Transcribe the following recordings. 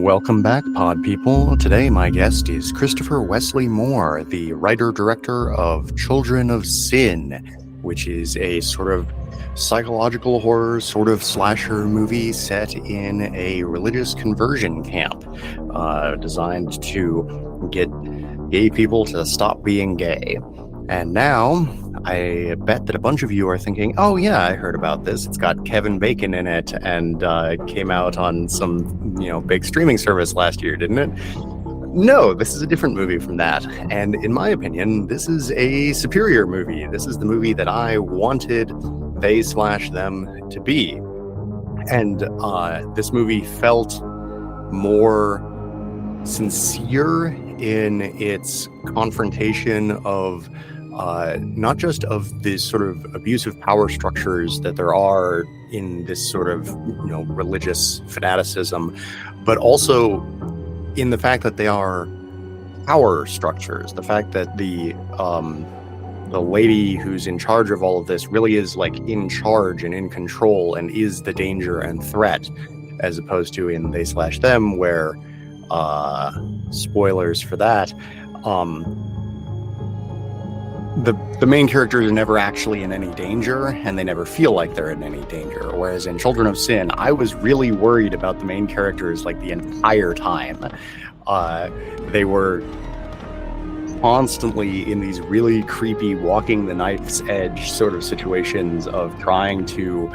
Welcome back, pod people. Today, my guest is Christopher Wesley Moore, the writer-director of Children of Sin, which is a sort of psychological horror, sort of slasher movie set in a religious conversion camp, designed to get gay people to stop being gay. And now, I bet that a bunch of you are thinking, oh yeah, I heard about this. It's got Kevin Bacon in it, and it came out on some, big streaming service last year, didn't it? No, this is a different movie from that. And in my opinion, this is a superior movie. This is the movie that I wanted they/them to be. And this movie felt more sincere in its confrontation of not just of the sort of abusive power structures that there are in this sort of religious fanaticism, but also in the fact that they are power structures. The fact that the lady who's in charge of all of this really is like in charge and in control and is the danger and threat, as opposed to in they/them, where spoilers for that, the main characters are never actually in any danger, and they never feel like they're in any danger. Whereas in Children of Sin, I was really worried about the main characters like the entire time. They were constantly in these really creepy walking the knife's edge sort of situations of trying to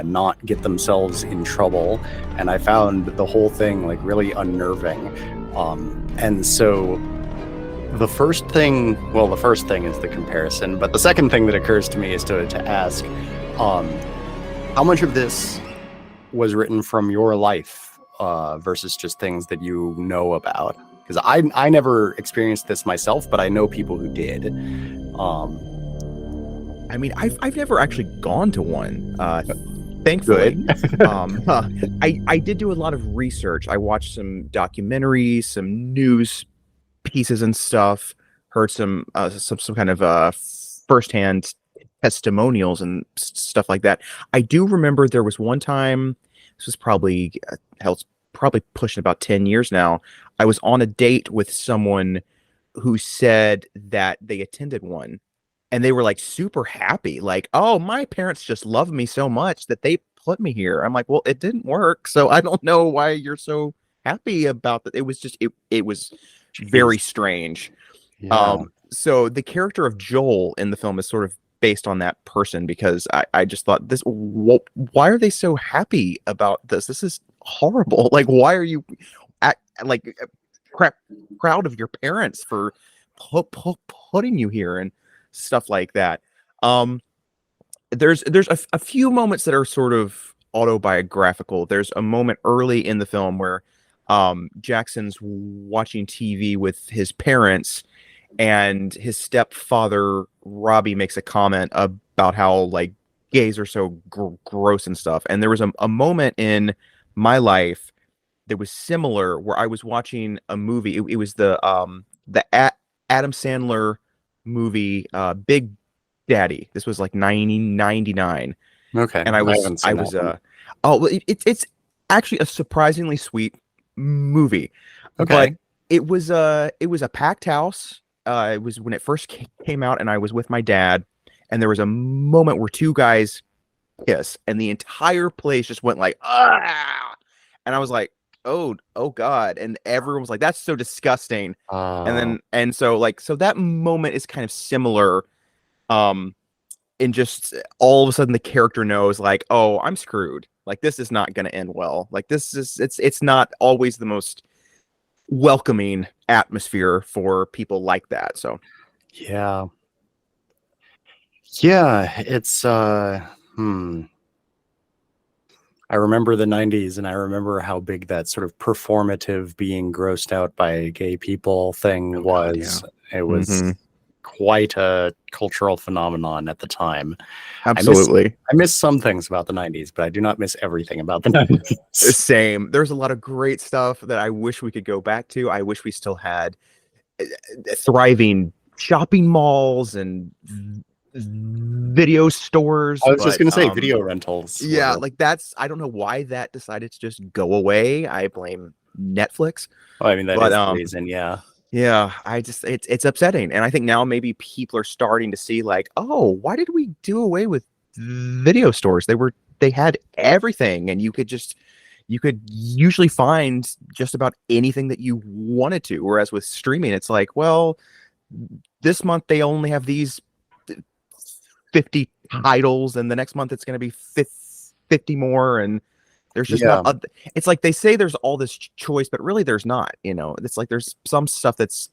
not get themselves in trouble, and I found the whole thing like really unnerving. And so the first thing is the comparison, but the second thing that occurs to me is to ask, how much of this was written from your life versus just things that you know about? Because I never experienced this myself, but I know people who did. I mean, I've never actually gone to one. Thankfully. I did do a lot of research. I watched some documentaries, some news pieces and stuff, heard some kind of firsthand testimonials and stuff like that. I do remember there was one time, this was probably pushing about 10 years now, I was on a date with someone who said that they attended one, and they were like super happy, like, oh, my parents just love me so much that they put me here. I'm like, well, it didn't work, so I don't know why you're so happy about that. It was just it was very strange. Yeah. So the character of Joel in the film is sort of based on that person, because I just thought, why are they so happy about this? This is horrible. Like, why are you proud of your parents for putting you here and stuff like that? There's a few moments that are sort of autobiographical. There's a moment early in the film where Jackson's watching TV with his parents, and his stepfather Robbie makes a comment about how like gays are so gross and stuff. And there was a moment in my life that was similar, where I was watching a movie. It was the Adam Sandler movie, Big Daddy. This was like 1999. Okay. And it's actually a surprisingly sweet movie. Okay. But it was a packed house. It was when it first came out, and I was with my dad, and there was a moment where two guys kiss, and the entire place just went like, ah, and I was like, oh God, and everyone was like, that's so disgusting. So that moment is kind of similar, in just all of a sudden the character knows, like, oh, I'm screwed. Like, this is not going to end well. Like, it's not always the most welcoming atmosphere for people like that. So yeah, it's I remember the 90s, and I remember how big that sort of performative being grossed out by gay people thing was. God, yeah. It was quite a cultural phenomenon at the time. Absolutely. I miss some things about the 90s, but I do not miss everything about the 90s. Same. There's a lot of great stuff that I wish we could go back to. I wish we still had thriving shopping malls and video stores. I was just going to say video rentals. Yeah, like I don't know why that decided to just go away. I blame Netflix. Well, I mean, that But is the reason. Yeah. yeah, it's upsetting, and I think now maybe people are starting to see like, oh, why did we do away with video stores? They had everything, and you could usually find just about anything that you wanted to. Whereas with streaming, it's like, well, this month they only have these 50 titles, and the next month it's going to be 50 more, and there's just not Yeah. it's like they say there's all this choice, but really there's not, it's like there's some stuff that's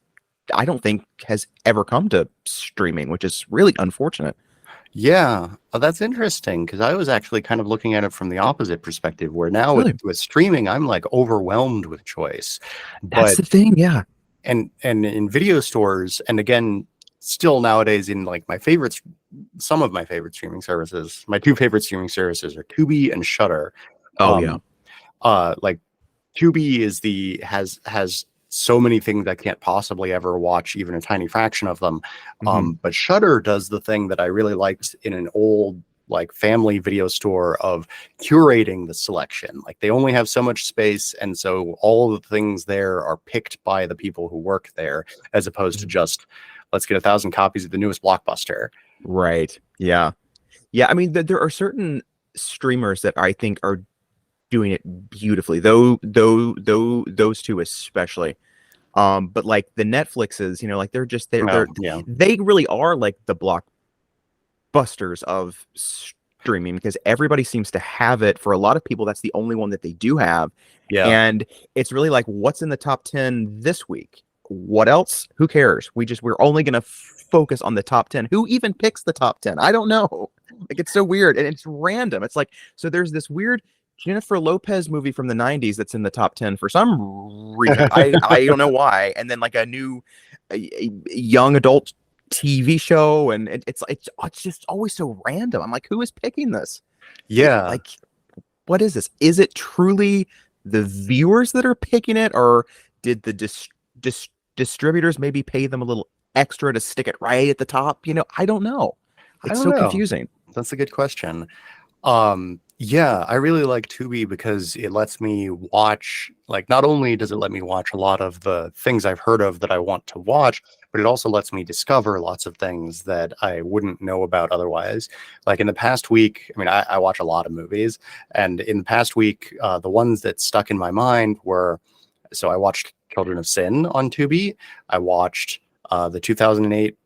I don't think has ever come to streaming, which is really unfortunate. Yeah, that's interesting because I was actually kind of looking at it from the opposite perspective, where now Really, with streaming, I'm like overwhelmed with choice. that's But the thing. Yeah. and in video stores, and again, still nowadays in like some of my favorite streaming services, my two favorite streaming services are Tubi and Shudder. Oh yeah. Um, like Tubi has so many things I can't possibly ever watch even a tiny fraction of them. Hmm. But Shudder does the thing that I really liked in an old like family video store of curating the selection. Like they only have so much space, and so all of the things there are picked by the people who work there, as opposed to just let's get 1,000 copies of the newest blockbuster. Right. Yeah. Yeah. I mean, there are certain streamers that I think are doing it beautifully. Those two especially. But like the Netflixes, like Yeah. they really are like the blockbusters of streaming because everybody seems to have it. For a lot of people, that's the only one that they do have. Yeah. And it's really like, what's in the top 10 this week? What else? Who cares? We're only gonna focus on the top 10. Who even picks the top 10? I don't know. Like it's so weird and it's random. It's like, so there's this weird Jennifer Lopez movie from the 90s that's in the top 10 for some reason. I don't know why. And then like a young adult TV show, and it's just always so random. I'm like, who is picking this? Yeah. Like, what is this? Is it truly the viewers that are picking it, or did the distributors maybe pay them a little extra to stick it right at the top? I don't know. I It's don't so know. confusing. That's a good question. Yeah, I really like Tubi because it lets me watch, like, not only does it let me watch a lot of the things I've heard of that I want to watch, but it also lets me discover lots of things that I wouldn't know about otherwise. Like in the past week, I mean, I watch a lot of movies, and in the past week, the ones that stuck in my mind were, so I watched Children of Sin on Tubi. I watched the 2008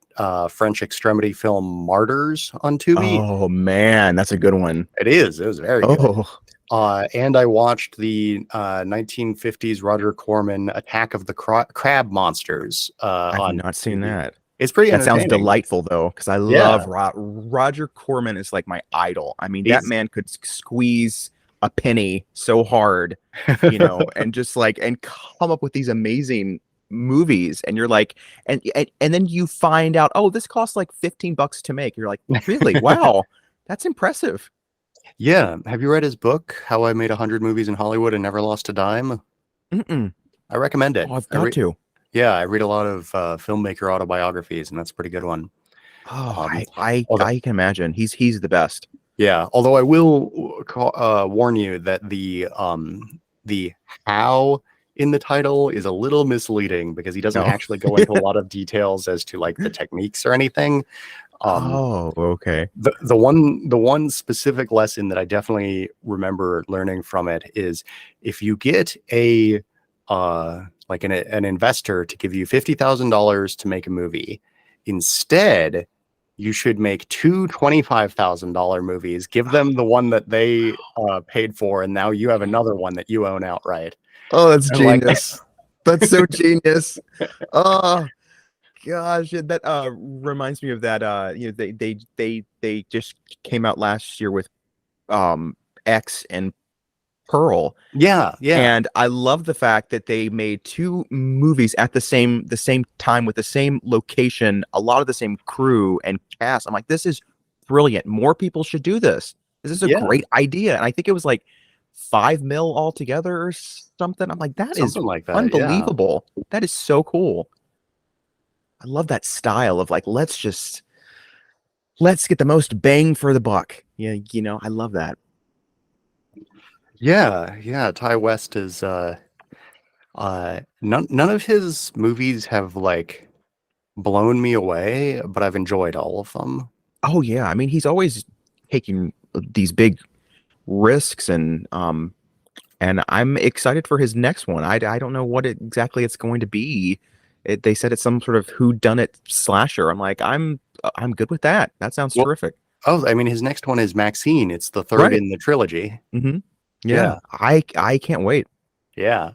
French extremity film Martyrs on Tubi. Oh man, that's a good one. It was very good. Oh, And I watched the 1950s Roger Corman Attack of the Crab Monsters I've on not seen TV. that. It's pretty That sounds entertaining. delightful though, because I Yeah, love Roger Corman is like my idol. I mean, that he's man could squeeze a penny so hard, and just like and come up with these amazing movies. And you're like, and then you find out, oh, this costs like $15 to make. You're like, really? Wow, that's impressive. yeah. Have you read his book, How I Made 100 Movies in Hollywood and Never Lost a Dime? Mm-mm. I recommend it. Oh, I've got to. Yeah, I read a lot of filmmaker autobiographies, and that's a pretty good one. Oh, Um, although, I can imagine. He's the best. yeah, although I will warn you that the how in the title is a little misleading because he doesn't No. actually go into a lot of details as to like the techniques or anything. Um, Oh, okay. the one specific lesson that I definitely remember learning from it is if you get a like an investor to give you $50,000 to make a movie, instead you should make two $25,000 movies. Give them the one that they paid for, and now you have another one that you own outright. Oh, that's And like, genius. That's so genius. Oh gosh, yeah, that reminds me of that. They just came out last year with X and Pearl, yeah, yeah, and I love the fact that they made two movies at the same time with the same location, a lot of the same crew and cast. I'm like, this is brilliant. More people should do this. This is a yeah, great idea. And I think it was like 5 mil altogether or something. I'm like, that is something like that. Yeah, unbelievable. That is so cool. I love that style of like, let's get the most bang for the buck. Yeah, I love that. yeah, yeah. Ty West is None of his movies have like blown me away, but I've enjoyed all of them. Oh yeah, I mean, he's always taking these big risks, and I'm excited for his next one. I don't know what exactly it's going to be. They said it's some sort of whodunit slasher. I'm like, I'm good with that. That sounds Well, terrific. oh, I mean, his next one is Maxine. It's the third Right. in the trilogy. hmm Yeah, Yeah. I can't wait. yeah.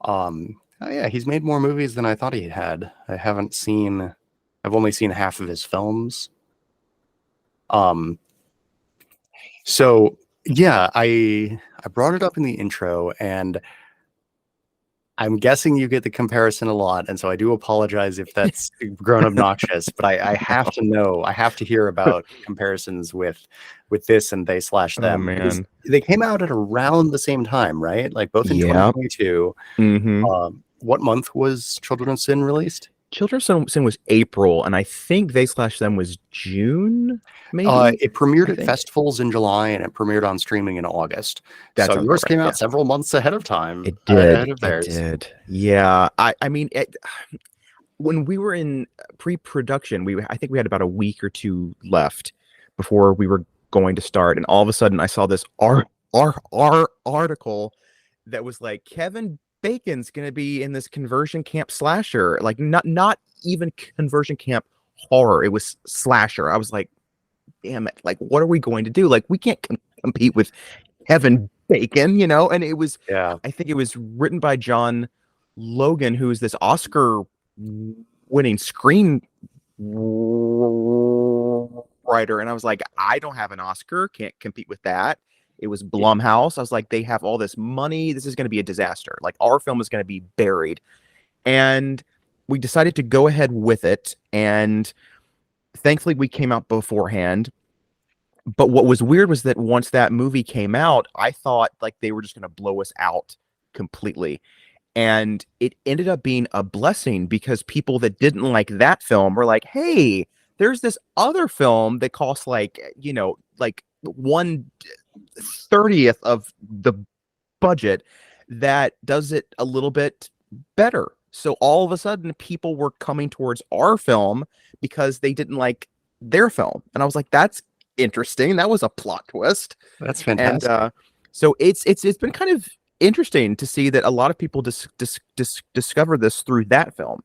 Oh yeah, he's made more movies than I thought he had. I've only seen half of his films. Um, so yeah, I brought it up in the intro, and I'm guessing you get the comparison a lot, and so I do apologize if that's grown obnoxious, but I have to know, I have to hear about comparisons with this and they slash Oh them, because man. they came out at around the same time, right? Like both in Yeah. 2022. hmm What month was Children of Sin released? Children's Sin was April, and I think They Slash Them was June, maybe. It premiered I at think festivals in July and it premiered on streaming in August. that So sounds yours about right. came Yeah, out several months ahead of time, it ahead did. of It theirs. did. Yeah. I mean, when we were in pre-production, I think we had about a week or two left before we were going to start, and all of a sudden, I saw this article that was like Kevin Bacon's going to be in this conversion camp slasher, like not even conversion camp horror. It was slasher. I was like, damn it! Like, what are we going to do? Like, we can't compete with Kevin Bacon, And it was, Yeah. I think it was written by John Logan, who is this Oscar winning screen writer. And I was like, I don't have an Oscar, can't compete with that. It was Blumhouse. I was like, they have all this money. This is going to be a disaster. Like, our film is going to be buried. And we decided to go ahead with it. And thankfully, we came out beforehand. But what was weird was that once that movie came out, I thought like they were just going to blow us out completely. And it ended up being a blessing because people that didn't like that film were like, hey, there's this other film that costs like 1/30th of the budget that does it a little bit better. So all of a sudden, people were coming towards our film because they didn't like their film. And I was like, that's interesting. That was a plot twist. That's And fantastic. so it's been kind of interesting to see that a lot of people discover this through that film.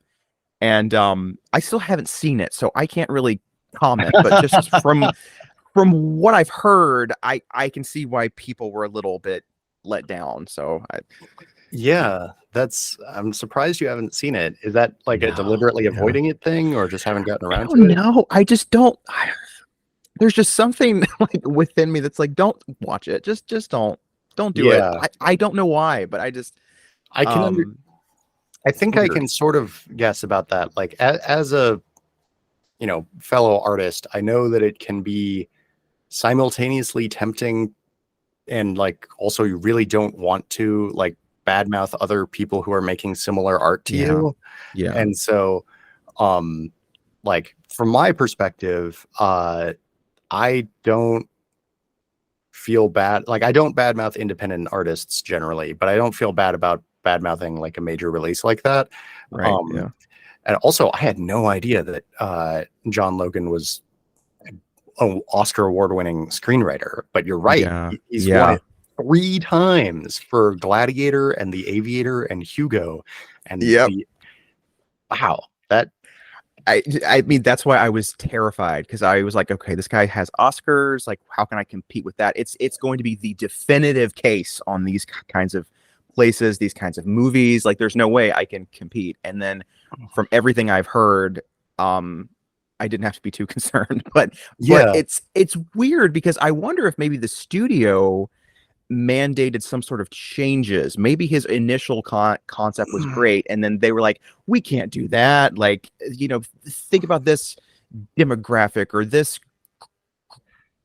And I still haven't seen it, so I can't really comment. But just from what I've heard, I can see why people were a little bit let down. So Yeah, I'm surprised you haven't seen it. Is that like a deliberately avoiding it thing, or just haven't gotten I around don't to it? know. I just don't. There's just something like within me that's like, don't watch it. Just don't do it. Yeah, I don't know why, but I just I can under. um I think I weird. can sort of guess about that. Like as a fellow artist, I know that it can be simultaneously tempting, and like also you really don't want to like badmouth other people who are making similar art to Yeah. you. Yeah. And so, like from my perspective, I don't feel bad. Like I don't badmouth independent artists generally, but I don't feel bad about badmouthing like a major release like that. Right. Yeah. And also, I had no idea that John Logan was an Oscar award-winning screenwriter. But you're right; Yeah. he's Yeah. won it 3 times for Gladiator and The Aviator and Hugo. And Yep. Wow, that I mean, that's why I was terrified because I was like, okay, this guy has Oscars. Like, how can I compete with that? It's going to be the definitive case on these kinds of places, these kinds of movies. Like, there's no way I can compete. And then from everything I've heard, I didn't have to be too concerned. But yeah. it's weird because I wonder if maybe the studio mandated some sort of changes. Maybe his initial concept was great, and then they were like, we can't do that. Like, think about this demographic or this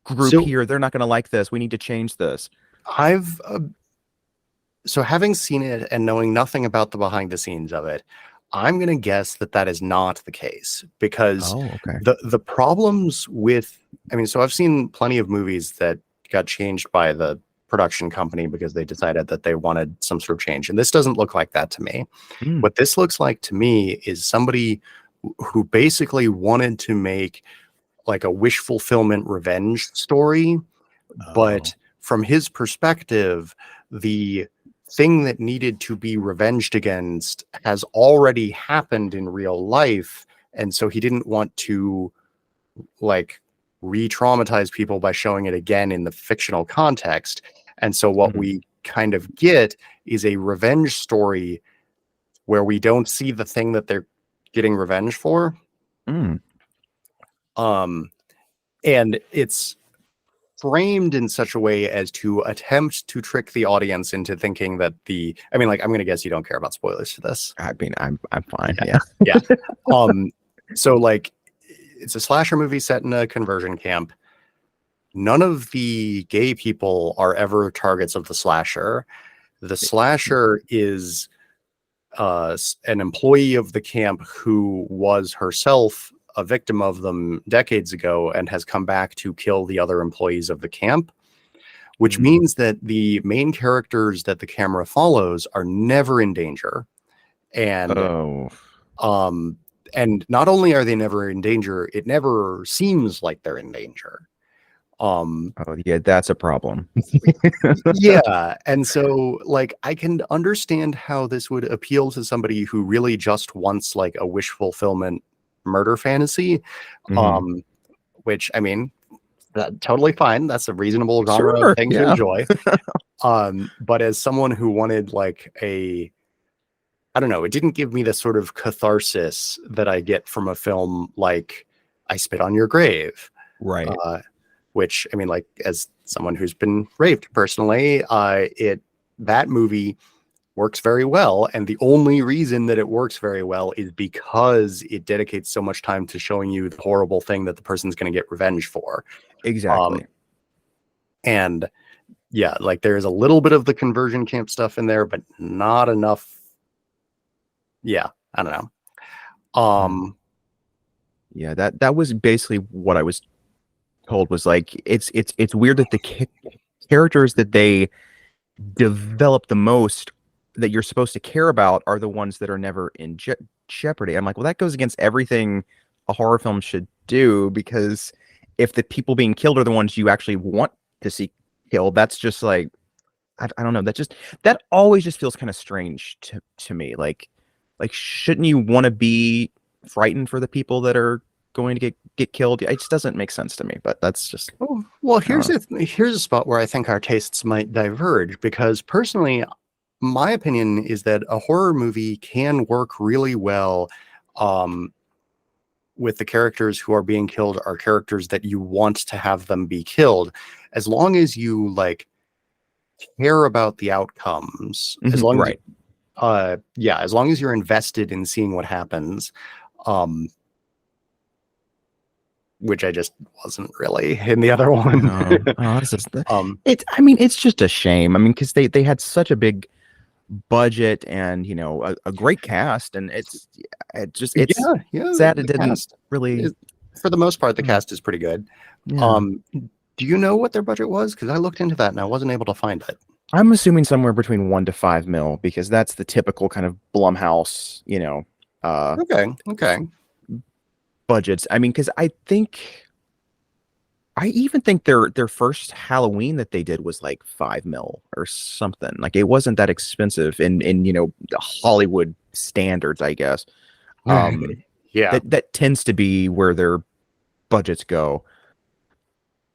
group here. They're not going to like this. We need to change this. So having seen it and knowing nothing about the behind the scenes of it, I'm going to guess that is not the case, because the problems with, so I've seen plenty of movies that got changed by the production company because they decided that they wanted some sort of change. And this doesn't look like that to me. Mm. What this looks like to me is somebody who basically wanted to make like a wish fulfillment revenge story, but from his perspective, the thing that needed to be revenged against has already happened in real life. And so he didn't want to like re-traumatize people by showing it again in the fictional context. And so what we kind of get is a revenge story where we don't see the thing that they're getting revenge for. Mm. And it's framed in such a way as to attempt to trick the audience into thinking that I'm going to guess you don't care about spoilers for this. I mean, I'm fine. Yeah. Yeah. So like, it's a slasher movie set in a conversion camp. None of the gay people are ever targets of the slasher. The slasher is an employee of the camp who was herself a victim of them decades ago and has come back to kill the other employees of the camp, which means that the main characters that the camera follows are never in danger. And and not only are they never in danger, it never seems like they're in danger. Yeah, that's a problem. Yeah. And so like I can understand how this would appeal to somebody who really just wants like a wish fulfillment murder fantasy. Which I mean, totally fine. That's a reasonable genre thing to enjoy. But as someone who wanted like I don't know, it didn't give me the sort of catharsis that I get from a film like I Spit on Your Grave. Right. Which, I mean, like, as someone who's been raped personally, that movie works very well. And the only reason that it works very well is because it dedicates so much time to showing you the horrible thing that the person's going to get revenge for. Exactly. And yeah, like there's a little bit of the conversion camp stuff in there, but not enough. Yeah, I don't know. Yeah, that was basically what I was told. Was like it's weird that the characters that they develop the most that you're supposed to care about are the ones that are never in jeopardy. I'm like, well, that goes against everything a horror film should do, because if the people being killed are the ones you actually want to see killed, that's just like I don't know. That always just feels kind of strange to me. Like shouldn't you want to be frightened for the people that are going to get killed? It just doesn't make sense to me, but that's just well, here's a spot where I think our tastes might diverge, because personally my opinion is that a horror movie can work really well with the characters who are being killed are characters that you want to have them be killed, as long as you like care about the outcomes, as long as long as you're invested in seeing what happens, which I just wasn't really in the other one. It's just a shame. I mean, because they had such a big budget and a great cast, and it's sad it didn't really. For the most part, the cast is pretty good. Yeah. Do you know what their budget was? Because I looked into that and I wasn't able to find it. I'm assuming somewhere between $1 to $5 million, because that's the typical kind of Blumhouse, okay. budgets. I mean, because I even think their first Halloween that they did was like $5 million or something. Like it wasn't that expensive in Hollywood standards, I guess. Yeah, that tends to be where their budgets go,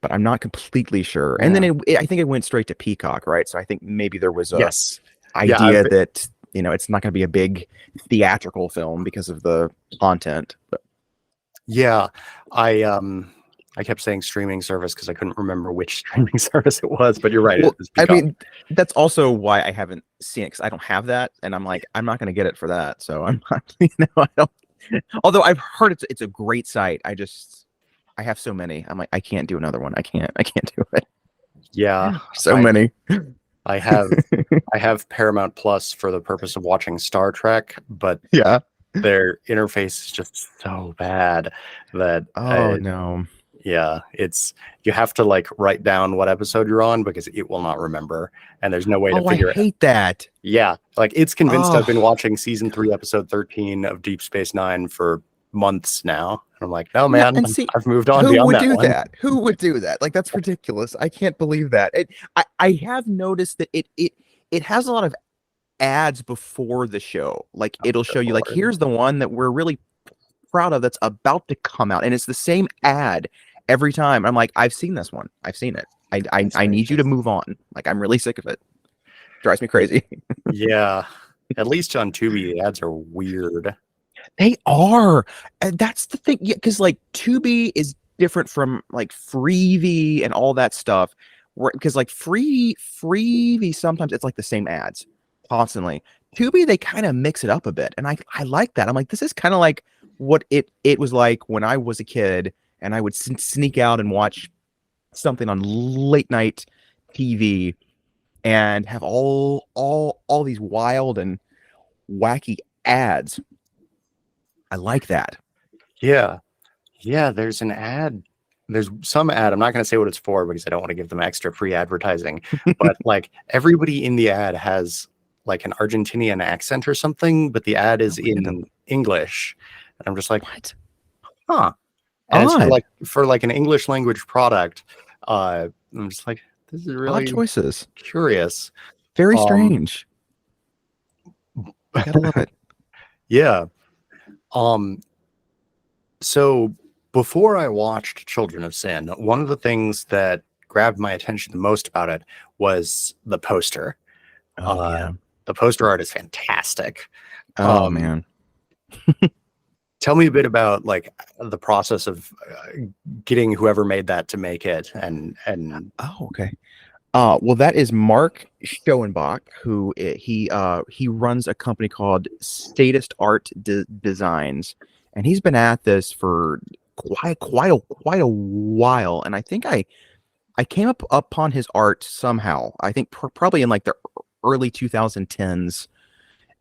but I'm not completely sure. And then I think it went straight to Peacock, right? So I think maybe there was a idea that it's not going to be a big theatrical film because of the content. But yeah, I kept saying streaming service because I couldn't remember which streaming service it was, but you're right. Well, I mean, that's also why I haven't seen it, because I don't have that, and I'm like, I'm not going to get it for that. So I'm not, I don't. Although I've heard it's a great site, I have so many. I'm like, I can't do another one. I can't do it. Yeah, so many. I have Paramount Plus for the purpose of watching Star Trek, but yeah, their interface is just so bad that no. Yeah, you have to like write down what episode you're on because it will not remember, and there's no way to Oh, I figure it. hate that. Yeah, like it's convinced I've been Oh, watching season 3, episode 13 of Deep Space Nine for months now. And I'm like, no, yeah, man, and see, I've moved on who beyond would that do one. that? Who would do that? Like that's ridiculous. I can't believe that. I have noticed that it has a lot of ads before the show. Like it'll Good show you like Lord. here's the one that we're really proud of that's about to come out, and it's the same ad every time. I'm like, I've seen this one. I've seen it. I need you to move on. Like I'm really sick of it. Drives me crazy. Yeah, at least on Tubi, the ads are weird. They are. And that's the thing. Yeah, because like Tubi is different from like Freevee and all that stuff. Because like Freevee sometimes it's like the same ads constantly. Tubi they kind of mix it up a bit, and I like that. I'm like, this is kind of like what it was like when I was a kid, and I would sneak out and watch something on late night TV and have all these wild and wacky ads. I like that. Yeah, yeah. There's an ad. There's some ad. I'm not going to say what it's for because I don't want to give them extra free advertising. But like everybody in the ad has like an Argentinian accent or something, but the ad is in English, and I'm just like, What? huh? And it's Odd. for like an English language product. I'm just like, this is Odd really choices. curious. Very Um, strange. Gotta love it. yeah. Um, so before I watched Children of Sin, one of the things that grabbed my attention the most about it was the poster. Oh Uh, yeah. the poster art is fantastic. Oh Um, man. tell me a bit about like the process of getting whoever made that to make it, and Oh, okay. Well, that is Mark Schoenbach, who he runs a company called Statist Art Designs, and he's been at this for quite a while. And I think I came up upon his art somehow. I think probably in like the early 2010s,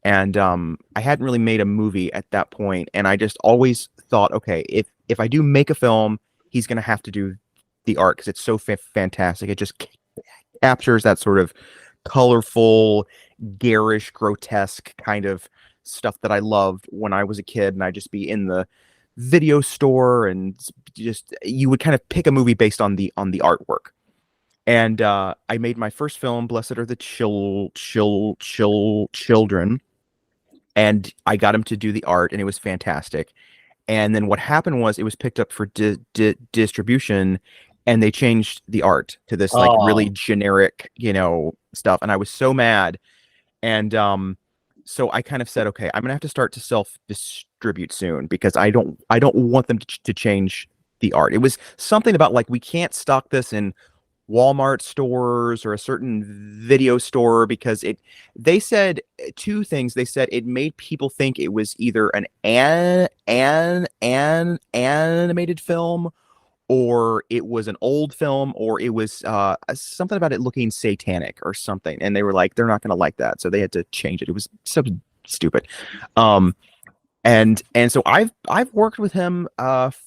and I hadn't really made a movie at that point, and I just always thought, okay, if I do make a film, he's gonna have to do the art because it's so fantastic. It just captures that sort of colorful, garish, grotesque kind of stuff that I loved when I was a kid, and I'd just be in the video store and just you would kind of pick a movie based on the artwork. And I made my first film, Blessed Are the Children, and I got him to do the art, and it was fantastic. And then what happened was it was picked up for distribution, and they changed the art to this like really oh generic, stuff. And I was so mad. And so I kind of said, okay, I'm gonna have to start to self distribute soon because I don't want them to change the art. It was something about like we can't stock this in Walmart stores or a certain video store because they said two things. They said it made people think it was either an animated film, or it was an old film, or it was something about it looking satanic or something. And they were like, they're not going to like that, so they had to change it. It was so stupid. Um, and so I've worked with him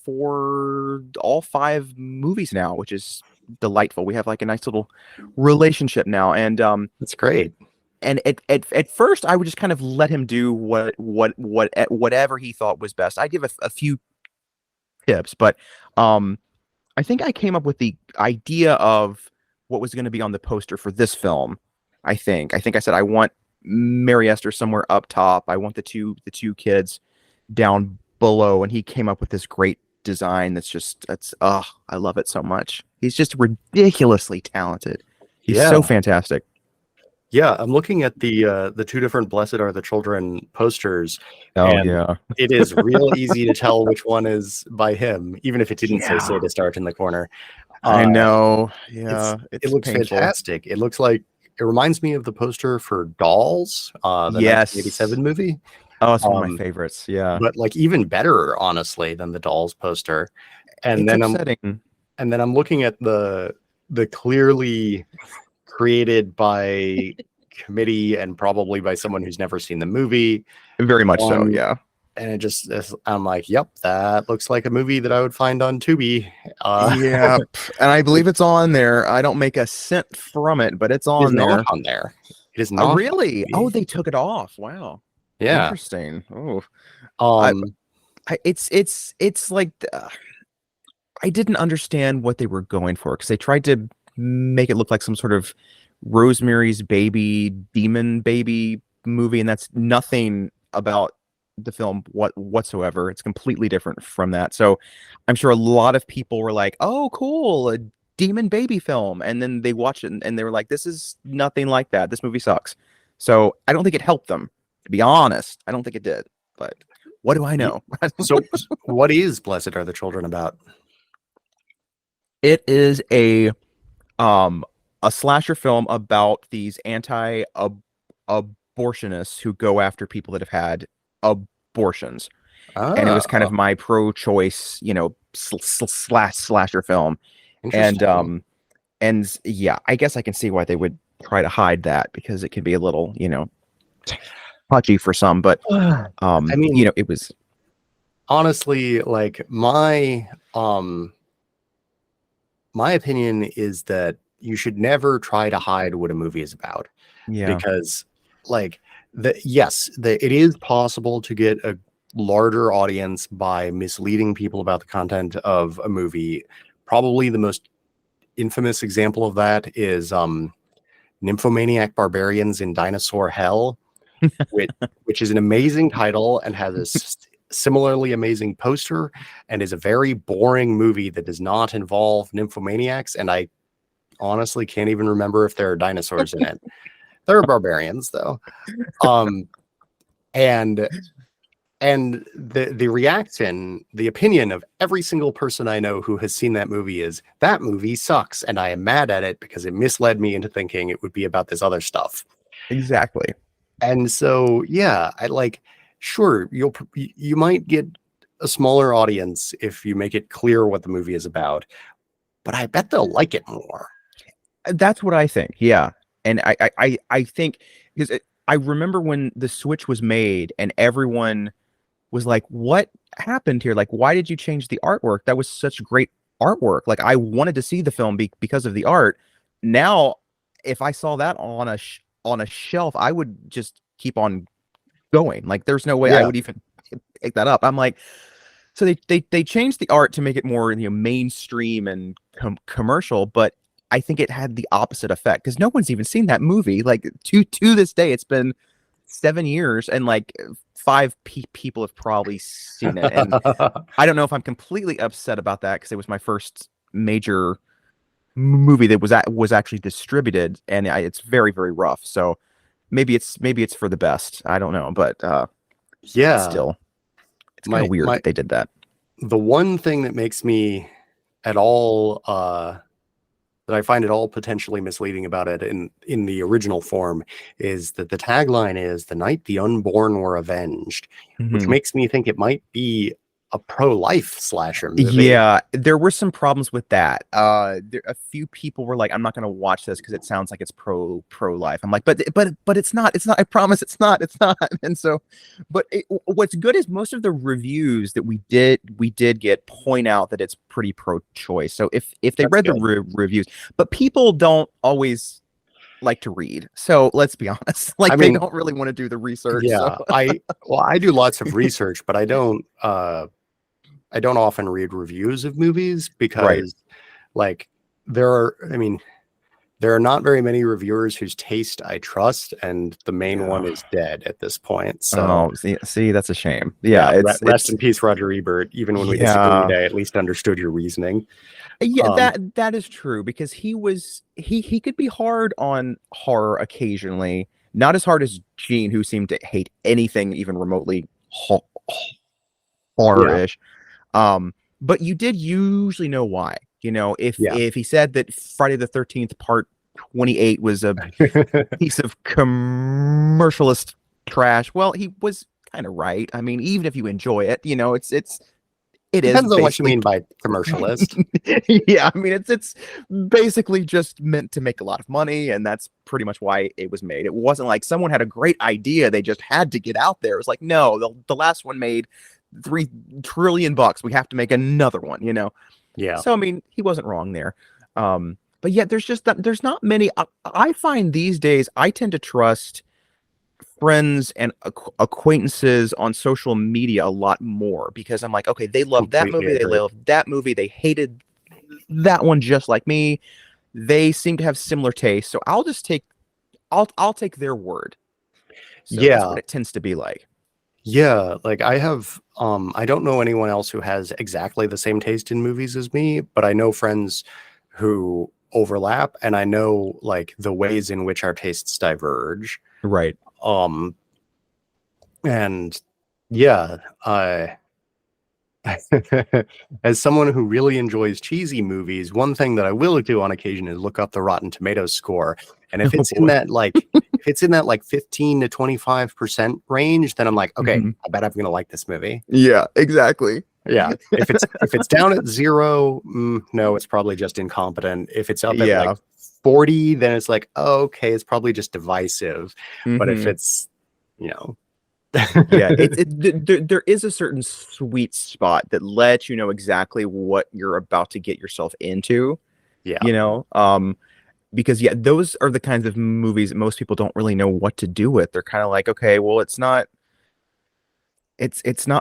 for all 5 movies now, which is delightful. We have like a nice little relationship now, and that's great. and at first I would just kind of let him do whatever he thought was best. I give a few tips, but I think I came up with the idea of what was going to be on the poster for this film. I think I said I want Mary Esther somewhere up top. I want the two kids down below, and he came up with this great design that's I love it so much. He's just ridiculously talented. He's so Yeah. fantastic. Yeah, I'm looking at the 2 different Blessed Are the Children posters, Oh and yeah. it is real easy to tell which one is by him, even if it didn't say Yeah. Sadist Art in the corner. I Uh, know. it's Yeah, it it's looks painful. fantastic. It looks like it reminds me of the poster for Dolls, the Yes. 1987 movie. Oh, it's one of my Um, favorites. Yeah. but like even better, honestly, than the Dolls poster. And It's then upsetting. I'm looking at the clearly created by committee and probably by someone who's never seen the movie Very much so. one. Yeah. and I'm like, yep, that looks like a movie that I would find on Tubi. Yeah, and I believe it's on there. I don't make a cent from it, but it's It is on not there. on there. It is Oh, not on really? Oh, Tubi. they took it off. Wow. Yeah. Interesting. Oh, I, Um, it's like I didn't understand what they were going for because they tried to make it look like some sort of Rosemary's Baby demon baby movie, and that's nothing about the film whatsoever. It's completely different from that. So I'm sure a lot of people were like, "Oh, cool, a demon baby film," and then they watch it and they were like, "This is nothing like that. This movie sucks." So I don't think it helped them, to be honest. I don't think it did. But what do I y- know? so what is Blessed Are the Children about? It is um a slasher film about these anti-abortionists who go after people that have had abortions. And it was kind Oh, of my pro-choice, slasher film. And interesting. yeah, I guess I can see why they would try to hide that because it can be a little, touchy for some, but I mean, it was. honestly, like my opinion is that you should never try to hide what a movie is about, Yeah. because like it is possible to get a larger audience by misleading people about the content of a movie. Probably the most infamous example of that is Nymphomaniac Barbarians in Dinosaur Hell, which is an amazing title and has a similarly amazing poster, and is a very boring movie that does not involve nymphomaniacs. And I honestly can't even remember if there are dinosaurs in it. There are barbarians though. Um, and the reaction, the opinion of every single person I know who has seen that movie is that movie sucks, and I am mad at it because it misled me into thinking it would be about this other stuff. Exactly. And so, yeah, sure, you might get a smaller audience if you make it clear what the movie is about, but I bet they'll like it more. That's what I think. Yeah. And I think because I remember when the switch was made and everyone was like, what happened here? Like, why did you change the artwork? That was such great artwork. Like, I wanted to see the film because of the art. Now, if I saw that on a shelf, I would just keep on going. Like, there's no way I Yeah. would even pick that up. I'm like, so they changed the art to make it more mainstream and commercial, but I think it had the opposite effect because no one's even seen that movie. Like to this day, it's been 7 years, and like five people have probably seen it. And I don't know if I'm completely upset about that because it was my first major movie that was actually distributed, and it's very, very rough. So maybe it's for the best. I don't know, but Yeah. still, it's kind of weird My that they did that. The one thing that makes me at all that I find it all potentially misleading about it in the original form is that the tagline is "The night the unborn were avenged," which Mhm. makes me think it might be a pro-life slasher movie. Yeah, there were some problems with that. A few people were like, "I'm not going to watch this because it sounds like it's pro life." I'm like, "But it's not. It's not. I promise, it's not. It's not." And so, but what's good is most of the reviews that we did get point out that it's pretty pro-choice. So if they That's read the good. reviews, but people don't always like to read. So let's be honest, I like they mean, don't really want to do the research. So yeah, I do lots of research, but I don't often read reviews of movies right. because like I mean, there are not very many reviewers whose taste I trust, and the main one Yeah. is dead at this point. So Oh, see, that's a shame. yeah, Yeah, rest it's in peace, Roger Ebert. Even when we disagreed, yeah. I at least understood your reasoning. Yeah, Um, that is true because he could be hard on horror occasionally. Not as hard as Gene, who seemed to hate anything even remotely ho yeah, horror-ish. But you did usually know why. yeah, If he said that Friday the 13th Part 28 was a piece of commercialist trash, well, he was kind of right. I mean, even if you enjoy it, it's It is Depends on what you basically mean by commercialist. yeah, I mean it's basically just meant to make a lot of money, and that's pretty much why it was made. It wasn't like someone had a great idea, they just had to get out there. It was like, no, the last one made $3 trillion. We have to make another one, you know. Yeah. So I mean, he wasn't wrong there. But yeah, there's not many. I find these days I tend to trust friends and acquaintances on social media a lot more because I'm like, okay, they love that Completely movie, they agree. love that movie, they hated that one just like me. They seem to have similar tastes, so I'll take their word. So that's Yeah. what it tends to be like. Yeah, like I don't know anyone else who has exactly the same taste in movies as me, but I know friends who overlap, and I know like the ways in which our tastes diverge. Right. Um and yeah, as someone who really enjoys cheesy movies, one thing that I will do on occasion is look up the Rotten Tomatoes score. And if Oh it's in boy. that like 15 to 25% range, then I'm like, okay, Mhm. I bet I'm gonna like this movie. Yeah, exactly. Yeah. If it's down at 0, no, it's probably just incompetent. If it's up at like Yeah. 40, then it's like, oh, okay, it's probably just divisive. But if Hmm. it's, you know, Yeah, there is a certain sweet spot that lets you know exactly what you're about to get yourself into, yeah. you know? Because yeah, those are the kinds of movies that most people don't really know what to do with. They're kind of like, okay, well, it's not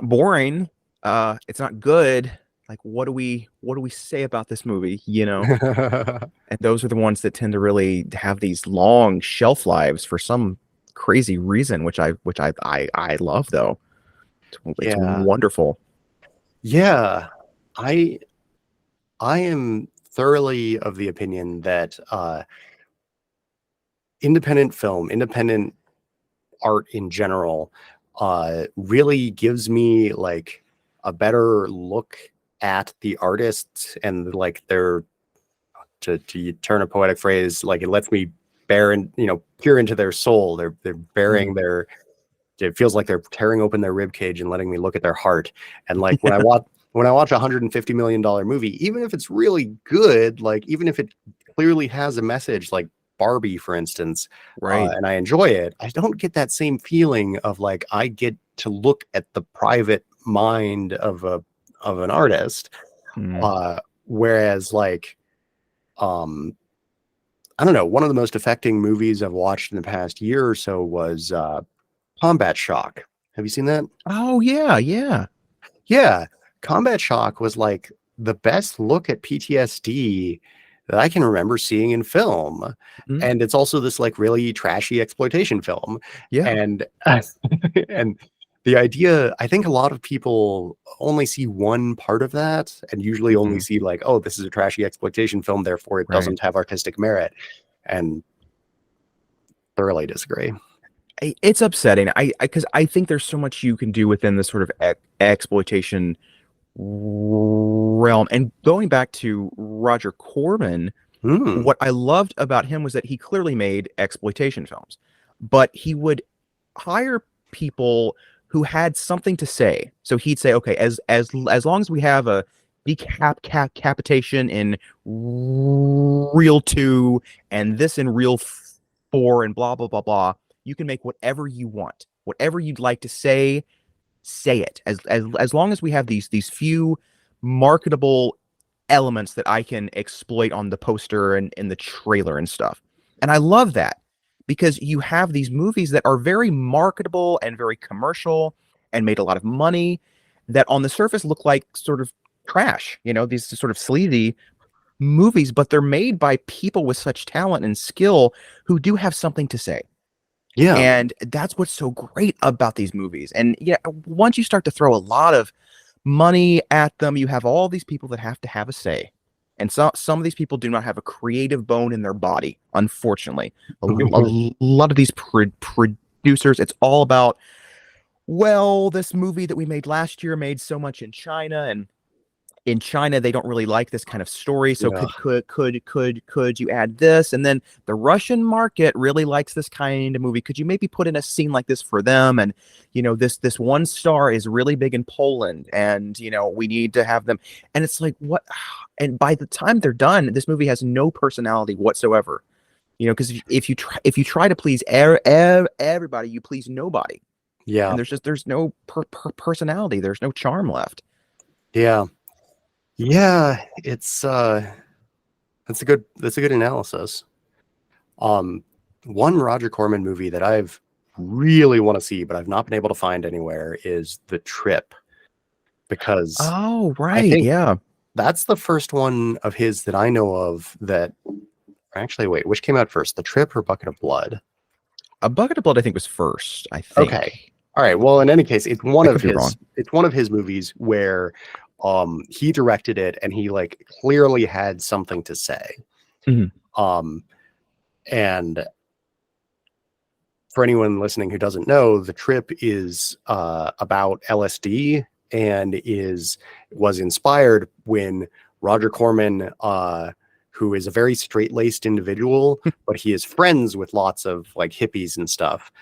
boring. It's not good. Like, what do we say about this movie, you know? And those are the ones that tend to really have these long shelf lives for some crazy reason, which I love though. It's Yeah. wonderful. Yeah. I I am thoroughly of the opinion that independent film, independent art in general, really gives me like a better look at the artists and like their to turn a poetic phrase, like it lets me bear and peer into their soul. They're bearing Mhm. their it feels like they're tearing open their rib cage and letting me look at their heart. And like when I watch a $150 million movie, even if it's really good, like even if it clearly has a message, like Barbie, for instance, Right. and I enjoy it, I don't get that same feeling of like I get to look at the private mind of an artist. Mm. Whereas like um I don't know, one of the most affecting movies I've watched in the past year or so was Combat Shock. Have you seen that? Oh yeah, yeah. Yeah. Combat Shock was like the best look at PTSD that I can remember seeing in film. Mhm. And it's also this like really trashy exploitation film. Yeah. And and the idea, I think a lot of people only see one part of that and usually only Mhm. see like, oh, this is a trashy exploitation film, therefore it Right. doesn't have artistic merit. And thoroughly disagree. It's upsetting. Because I think there's so much you can do within the sort of exploitation realm. And going back to Roger Corman, Hmm. what I loved about him was that he clearly made exploitation films, but he would hire people who had something to say. So he'd say, okay, as long as we have a decapitation in reel 2 and this in reel 4 and blah blah blah blah, you can make whatever you want, whatever you'd like to say it. As long as we have these few marketable elements that I can exploit on the poster and in the trailer and stuff. And I love that because you have these movies that are very marketable and very commercial and made a lot of money that on the surface look like sort of trash, you know, these sort of sleazy movies, but they're made by people with such talent and skill who do have something to say. Yeah. And that's what's so great about these movies. And yeah, once you start to throw a lot of money at them, you have all these people that have to have a say. And some of these people do not have a creative bone in their body, unfortunately. A lot of these producers, it's all about, well, this movie that we made last year made so much in China, and in China they don't really like this kind of story, so Yeah. could you add this? And then the Russian market really likes this kind of movie. Could you maybe put in a scene like this for them? And this one star is really big in Poland, and we need to have them. And it's like, what? And by the time they're done, this movie has no personality whatsoever. Because if you try to please everybody, you please nobody. Yeah. And there's no personality. There's no charm left. Yeah. Yeah. That's a good analysis. One Roger Corman movie that I've really want to see, but I've not been able to find anywhere is The Trip, because Oh, I right. think Yeah. that's the first one of his that I know of that actually, wait, which came out first, The Trip or Bucket of Blood? A Bucket of Blood, I think, was first, I think. Okay. All right. Well, in any case, it's one I of could be wrong. his movies where he directed it and he like clearly had something to say. Mhm. And for anyone listening who doesn't know, The Trip is about LSD and was inspired when Roger Corman, who is a very straight-laced individual, but he is friends with lots of like hippies and stuff.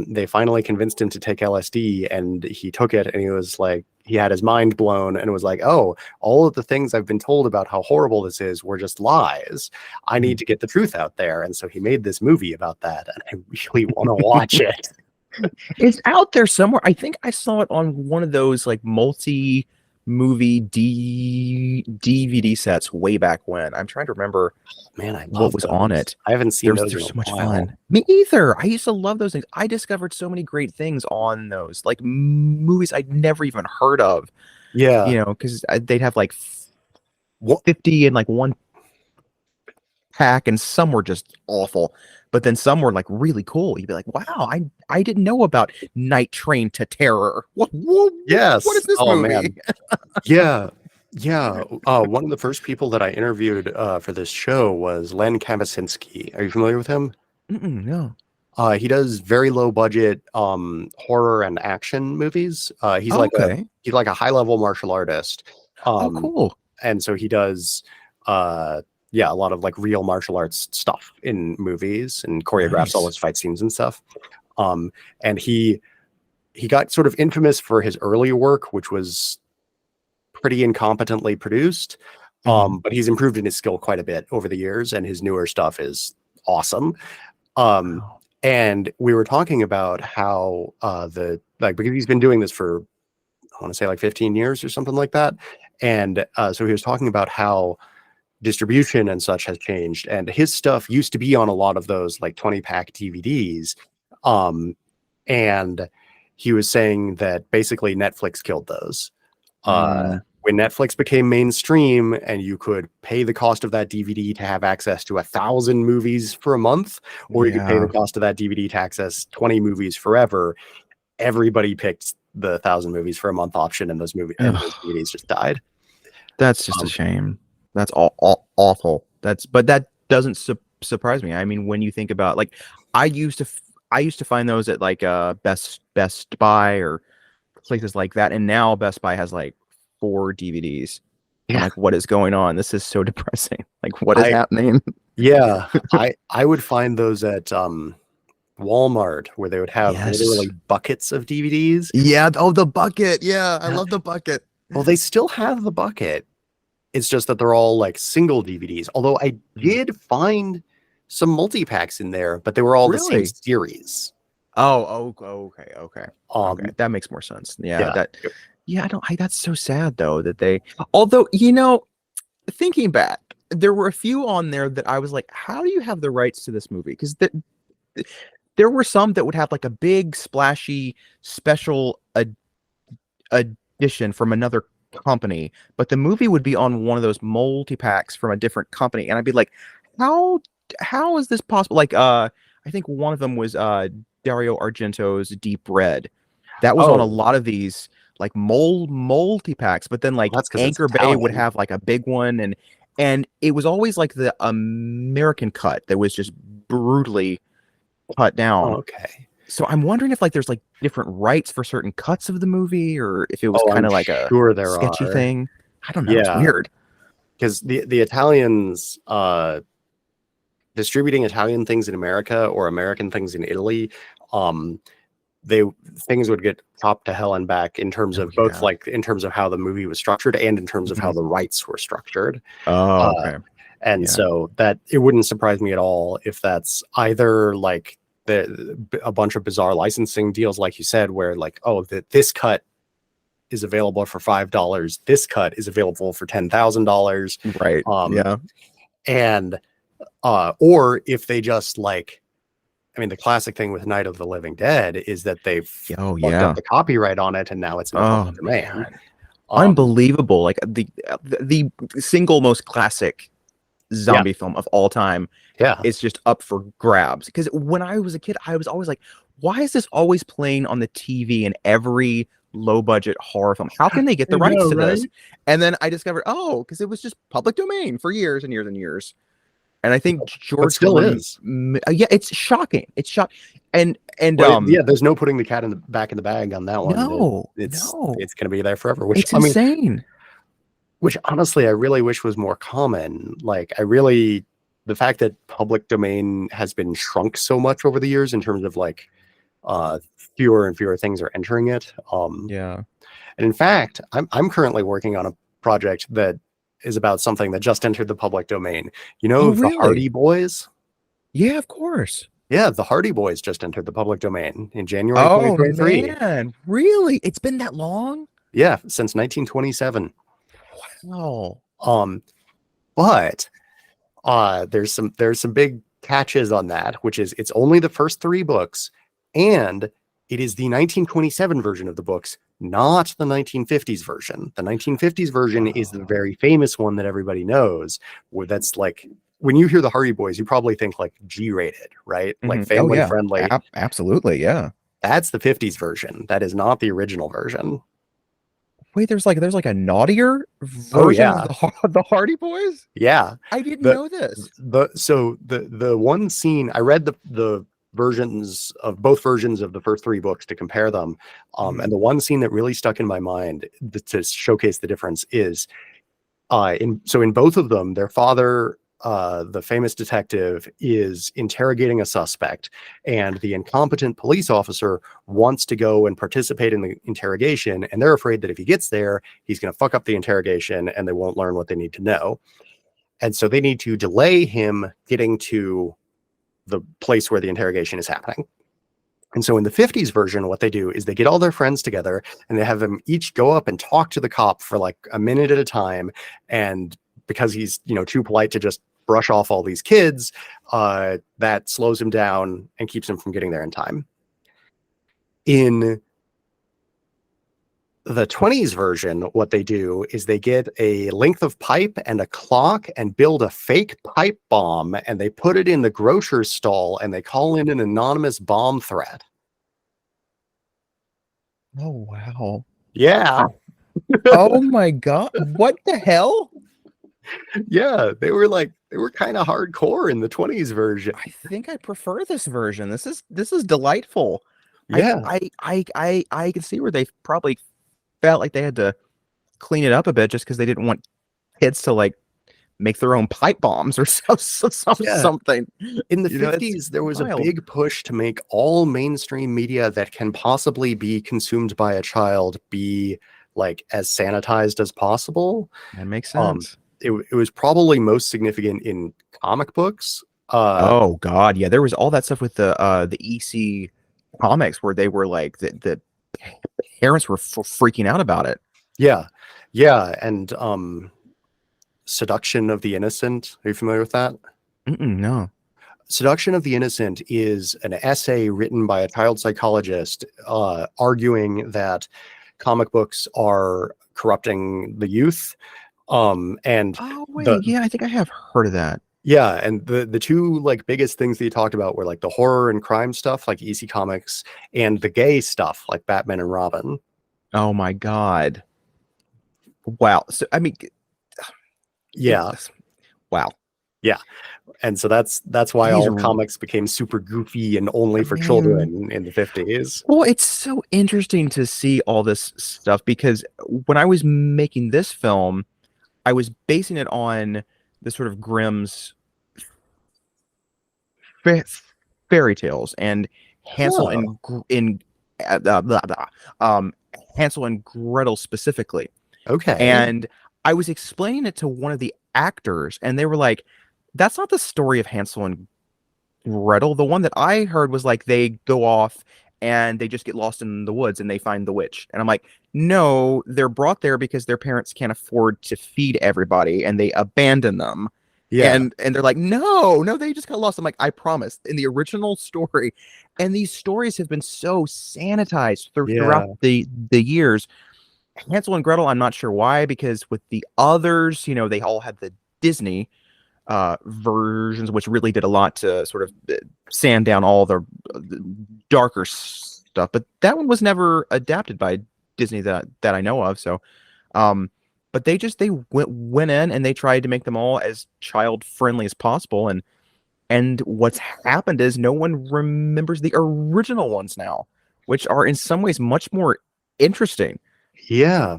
They finally convinced him to take LSD, and he took it, and he was like, he had his mind blown, and it was like, oh, all of the things I've been told about how horrible this is were just lies. I need to get the truth out there. And so he made this movie about that, and I really want to watch it. It's out there somewhere. I think I saw it on one of those like multi-movie DVD sets way back when. I'm trying to remember Man, I love what was on those. it. I haven't seen They're those in so a much while. fun. Me either. I used to love those things. I discovered so many great things on those, like movies I'd never even heard of. Yeah. Because they'd have like What? 50 in like one pack, and some were just awful. But then some were like really cool. You'd be like, wow, I didn't know about Night Train to Terror. What Yes. what is this Oh, movie? man. Yeah. Yeah. One of the first people that I interviewed for this show was Len Kabasinski. Are you familiar with him? No. He does very low budget horror and action movies. He's like a high level martial artist. Cool. And so he does a lot of like real martial arts stuff in movies and choreographs all his fight scenes and stuff. And he got sort of infamous for his earlier work, which was pretty incompetently produced. But he's improved in his skill quite a bit over the years, and his newer stuff is awesome. And we were talking about how because he's been doing this for, I want to say like 15 years or something like that. And so he was talking about how distribution and such has changed, and his stuff used to be on a lot of those like 20-pack DVDs. And he was saying that basically Netflix killed those. When Netflix became mainstream and you could pay the cost of that DVD to have access to 1,000 movies for a month, or you could pay the cost of that DVD to access 20 movies forever, everybody picked the 1,000 movies for a month option, and those DVDs just died. That's just a shame. That's awful. But that doesn't surprise me. I mean, when you think about, like, I used to find those at like Best Buy or places like that, and now Best Buy has like 4 DVDs. I'm like, what is going on? This is so depressing. Like, what is happening? Yeah, I would find those at Walmart, where they would have literally buckets of DVDs. Yeah. Oh, the bucket. Yeah, I love the bucket. Well, they still have the bucket. It's just that they're all like single DVDs. Although I did find some multi-packs in there, but they were all the same series. Oh, okay. Okay, that makes more sense. That's so sad though that they. Although thinking back, there were a few on there that I was like, how do you have the rights to this movie? Because there were some that would have like a big splashy special edition from another company, but the movie would be on one of those multi-packs from a different company, and I'd be like, how is this possible? Like I think one of them was Dario Argento's Deep Red. That was on a lot of these like multi-packs, but then like Anchor Bay would have like a big one, and it was always like the American cut that was just brutally cut down. Okay. So I'm wondering if like there's like different rights for certain cuts of the movie, or if it was kind of like a sketchy thing. I don't know. It's Yeah, weird. because the Italians distributing Italian things in America or American things in Italy, um, they things would get chopped to hell and back in terms Oh, of both yeah. like in terms of how the movie was structured and in terms of how Mhm. the rights were structured. Oh, Uh, okay. and Yeah. so that it wouldn't surprise me at all if that's either like a bunch of bizarre licensing deals, like you said, where like, oh, this cut is available for $5, this cut is available for $10,000, Right. Yeah. and or if they just like, I mean, the classic thing with Night of the Living Dead is that they've Oh, fucked up yeah. the copyright on it, and now it's in the Oh, public domain. man. Um, Unbelievable. Like the single most classic yeah, zombie film of all time yeah. is just up for grabs. Because when I was a kid, I was always like, why is this always playing on the TV in every low budget horror film? How can they get the I rights know, to right? this? And then I discovered, oh, because it was just public domain for years and years and years. And I think But George still Romero, is. yeah, it's shocking. It's shock, and Well, yeah, there's no putting the cat in the back in the bag on that one. no, It's no, it's going to be there forever. Which it's I mean, insane. which honestly, I really wish was more common. Like, I really, the fact that public domain has been shrunk so much over the years in terms of like, uh, fewer and fewer things are entering it. Yeah. And in fact, I'm currently working on a project that is about something that just entered the public domain. You Oh, know, the really? Hardy Boys. Yeah, of course. Yeah, the Hardy Boys just entered the public domain in January Oh 2023. man, really? It's been that long? Yeah, since 1927. Wow. Um, but there's some big catches on that, which is it's only the first 3 books, and it is the 1927 version of the books, not the 1950s version. The 1950s version is the very famous one that everybody knows, where that's like when you hear the Hardy Boys, you probably think like G-rated, right? Like Oh family yeah, friendly. absolutely, yeah. That's the 50s version. That is not the original version. Wait, there's like a naughtier Oh version of yeah. the Hardy Boys? Yeah. I didn't The know this. the one scene I read the versions of both versions of the first 3 books to compare them. And the one scene that really stuck in my mind to showcase the difference is in both of them, their father, the famous detective, is interrogating a suspect, and the incompetent police officer wants to go and participate in the interrogation, and they're afraid that if he gets there, he's going to fuck up the interrogation and they won't learn what they need to know. And so they need to delay him getting to the place where the interrogation is happening. And so in the 50s version, what they do is they get all their friends together and they have them each go up and talk to the cop for like a minute at a time. And because he's, too polite to just brush off all these kids, that slows him down and keeps him from getting there in time. In the 20s version, what they do is they get a length of pipe and a clock and build a fake pipe bomb, and they put it in the grocer's stall and they call in an anonymous bomb threat. Oh wow. Yeah. Oh my god. What the hell? Yeah, they were kind of hardcore in the 20s version. I think I prefer this version. This is delightful. Yeah. I can see where they probably felt like they had to clean it up a bit just because they didn't want kids to like make their own pipe bombs or something. In the You know, it's 50s, there was wild. a big push to make all mainstream media that can possibly be consumed by a child be like as sanitized as possible. That makes Um, sense. it was probably most significant in comic books. Oh god, yeah, there was all that stuff with the EC comics where they were like the parents were freaking out about it. Yeah, and Seduction of the Innocent. Are you familiar with that? No. Seduction of the Innocent is an essay written by a child psychologist arguing that comic books are corrupting the youth. And Oh wait, the yeah, I think I have heard of that. yeah, and the two like biggest things that he talked about were like the horror and crime stuff, like EC Comics, and the gay stuff, like Batman and Robin. Oh my god. Wow. So I mean, Yeah, wow. yeah, and so that's why He's all comics became super goofy and only for Man. children in the 50s. Well, it's so interesting to see all this stuff because when I was making this film, I was basing it on the sort of Grimm's fa- fairy tales and Hansel Oh, and blah, blah, um, Hansel and Gretel specifically. okay. And I was explaining it to one of the actors, and they were like, "That's not the story of Hansel and Gretel. The one that I heard was like they go off and they just get lost in the woods and they find the witch." And I'm like, "No, they're brought there because their parents can't afford to feed everybody and they abandon them." Yeah, And they're like, "No, no, they just got lost." I'm like, "I promise." In the original story, and these stories have been so sanitized throughout yeah, the years. Hansel and Gretel, I'm not sure why, because with the others, they all had the Disney versions, which really did a lot to sort of sand down all the darker stuff. But that one was never adapted by Disney that I know of. So, um, but they went in and they tried to make them all as child friendly as possible. And what's happened is no one remembers the original ones now, which are in some ways much more interesting. yeah.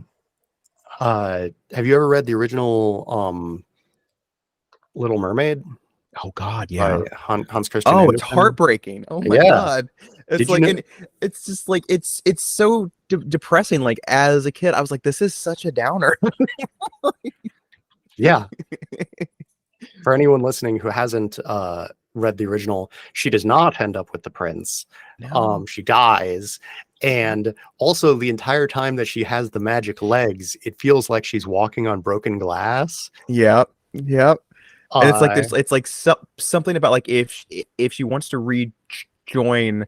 Have you ever read the original Little Mermaid Oh God, by yeah. Hans Christian Oh, it's Andersen? heartbreaking. Oh my Yeah. God. It's Did you like, know? and it's just like, it's so depressing. Like as a kid, I was like, this is such a downer. Yeah. For anyone listening who hasn't read the original, she does not end up with the prince. No. She dies. And also, the entire time that she has the magic legs, it feels like she's walking on broken glass. Yep. Yep. And it's like Uh, it's like something about like if she wants to rejoin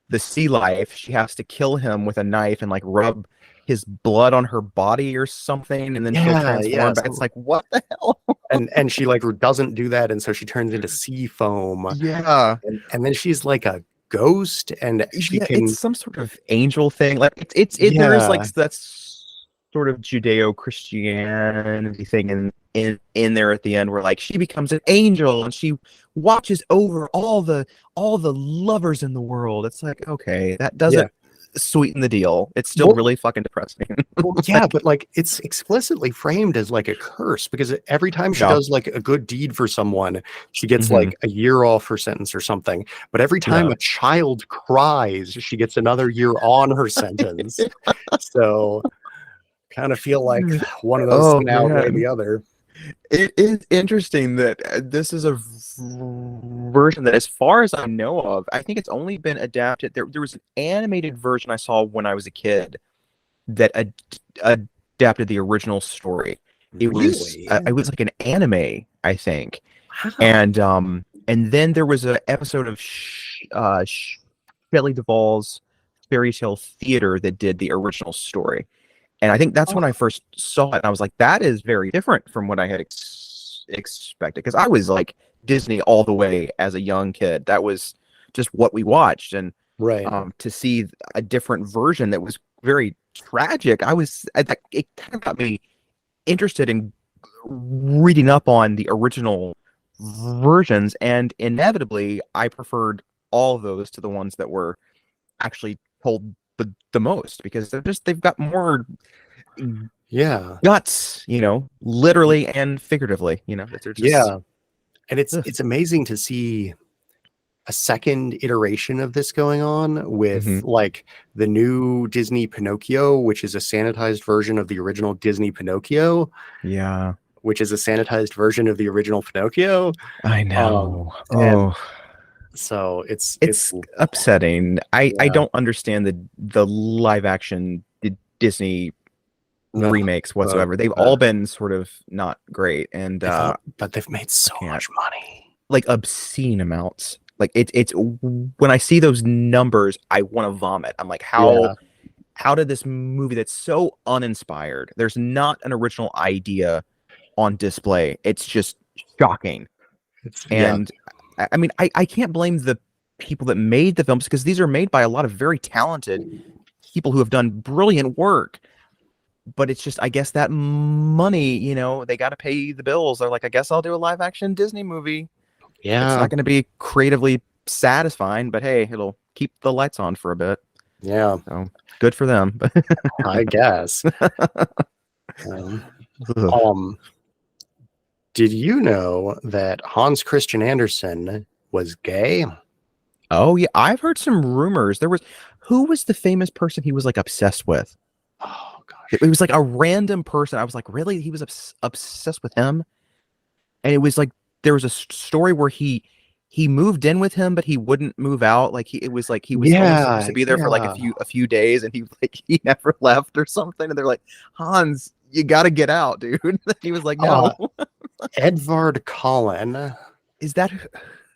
the sea life, she has to kill him with a knife and like rub his blood on her body or something, and then she'll yeah, yeah. transform. But it's like, what the hell? And she like doesn't do that, and so she turns into sea foam, Yeah. and then she's like a ghost, and she Yeah, it's can, some sort of angel thing. Like there is like yeah, that's sort of Judeo-Christianity thing in there at the end where like she becomes an angel and she watches over all the lovers in the world. It's like, okay, that yeah. doesn't sweeten the deal. It's still Well, really fucking depressing. well, yeah, but like it's explicitly framed as like a curse because every time she Yeah. does like a good deed for someone, she gets Hmm. like a year off her sentence or something. But every time Yeah. a child cries, she gets another year on her sentence. So kind of feel like one of those Oh can outweigh man. the other. It is interesting that this is a version that, as far as I know of, I think it's only been adapted. There was an animated version I saw when I was a kid that adapted the original story. Really? It was like an anime, I think, Wow. and then there was an episode of Shelley Duvall's Fairy Tale Theater that did the original story. And I think that's when Oh, I first saw it. And I was like, that is very different from what I had expected. Because I was like Disney all the way as a young kid. That was just what we watched. And right. to see a different version that was very tragic, it kind of got me interested in reading up on the original versions. And inevitably, I preferred all of those to the ones that were actually told the most because they've got more Yeah. guts, literally and figuratively, that they're just Yeah. And it's ugh. it's amazing to see a second iteration of this going on with Hmm. like the new Disney Pinocchio, which is a sanitized version of the original Disney Pinocchio, Yeah, which is a sanitized version of the original Pinocchio. I Um, know. and Oh, so it's it's upsetting. I yeah. don't understand the live action Disney Ugh, remakes ugh, whatsoever. They've all ugh. been sort of not great, and But they've made I so can't, much money. like, obscene amounts. Like it's when I see those numbers, I want to vomit. I'm like, Yeah. how did this movie that's so uninspired, there's not an original idea on display, it's just shocking. Yeah. And I mean, I can't blame the people that made the films because these are made by a lot of very talented people who have done brilliant work. But it's just, I guess that money, they got to pay the bills. They're like, I guess I'll do a live action Disney movie. It's Yeah. not going to be creatively satisfying, but hey, it'll keep the lights on for a bit. Yeah. So good for them. I guess. Um, Ugh. Did you know that Hans Christian Andersen was gay? Oh yeah, I've heard some rumors. Who was the famous person he was like obsessed with? Oh It gosh. was like a random person. I was like, really? He was obsessed with him? And it was like there was a story where he moved in with him, but he wouldn't move out. Like it was like he was only supposed Yeah, to be there for like yeah. a few days, and he never left or something. And they're like, Hans, you got to get out, dude. He was like, Uh, no. Edvard Cullen. Is that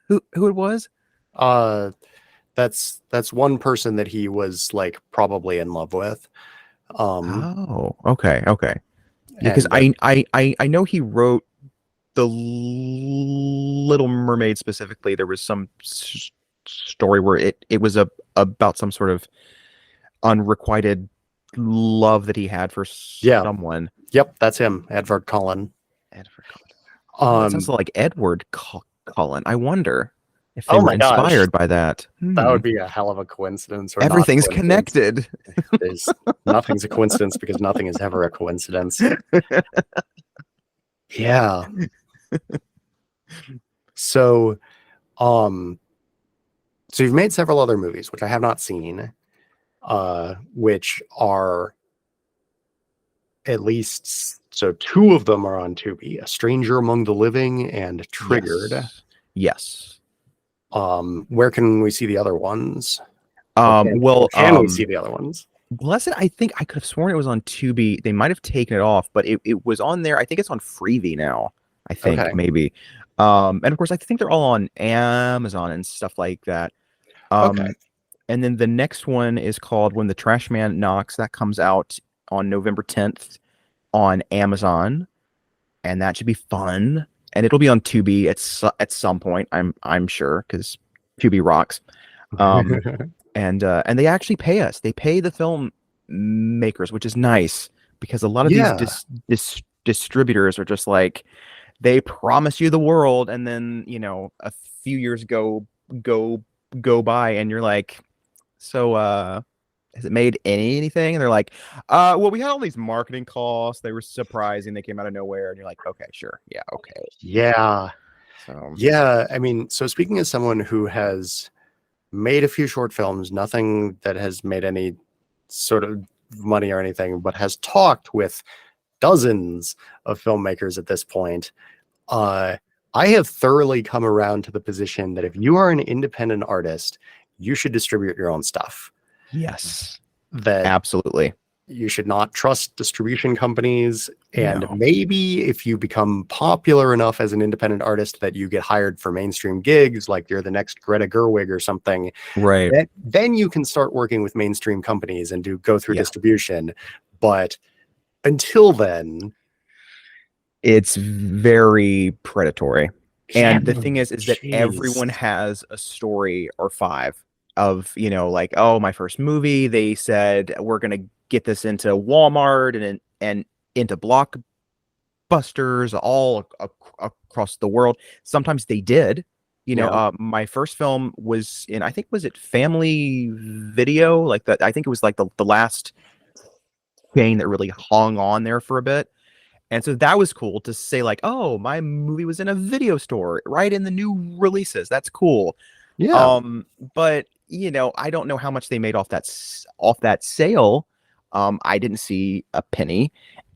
who it was? Uh, that's one person that he was like probably in love with. Oh, okay, okay. Yeah, because And but I know he wrote the Little Mermaid specifically. There was some story where it was about some sort of unrequited love that he had for yeah, someone. yep, that's him, Edvard Cullen. Edward Cullen. Oh, that sounds Um, like Edward Cullen. I wonder if they oh were my gosh, inspired by that. that would be a hell of a coincidence or not Everything's coincidence. connected. There's nothing's a coincidence because nothing is ever a coincidence. Yeah. So, um, so you've made several other movies, which I have not seen, which are at least so two of them are on Tubi: A Stranger Among the Living and Triggered. Yes. Yes. Where can we see the other ones? Or can we see the other ones? Blessed, I think I could have sworn it was on Tubi. They might have taken it off, but it was on there. I think it's on Freevee now. I think Okay. maybe. And of course, I think they're all on Amazon and stuff like that. Okay. And then the next one is called When the Trash Man Knocks. That comes out on November 10th on Amazon, and that should be fun. And it'll be on Tubi at some point. I'm sure because Tubi rocks. And they actually pay us. They pay the film makers, which is nice because a lot of Yeah. these distributors are just like they promise you the world, and then a few years go by, and you're like, so has it made anything? And they're like, well, we had all these marketing costs. They were surprising. They came out of nowhere, and you're like, okay, sure, yeah, okay. Yeah. So Yeah. I mean, so speaking as someone who has made a few short films, nothing that has made any sort of money or anything, but has talked with dozens of filmmakers at this point, I have thoroughly come around to the position that if you are an independent artist, you should distribute your own stuff. yes, That absolutely. you should not trust distribution companies. And No. maybe if you become popular enough as an independent artist that you get hired for mainstream gigs, like you're the next Greta Gerwig or something, Right. then you can start working with mainstream companies and go through Yeah. distribution. But until then, It's very predatory. And the yeah, thing is that jeez. everyone has a story or five of, like, oh, my first movie, they said we're going to get this into Walmart and into Blockbusters all across the world. Sometimes they did. Yeah. My first film was in, I think, was it Family Video? Like that, I think it was like the last chain that really hung on there for a bit. And so that was cool to say, like, oh, my movie was in a video store, right in the new releases. That's cool. Yeah. But I don't know how much they made off that sale. I didn't see a penny.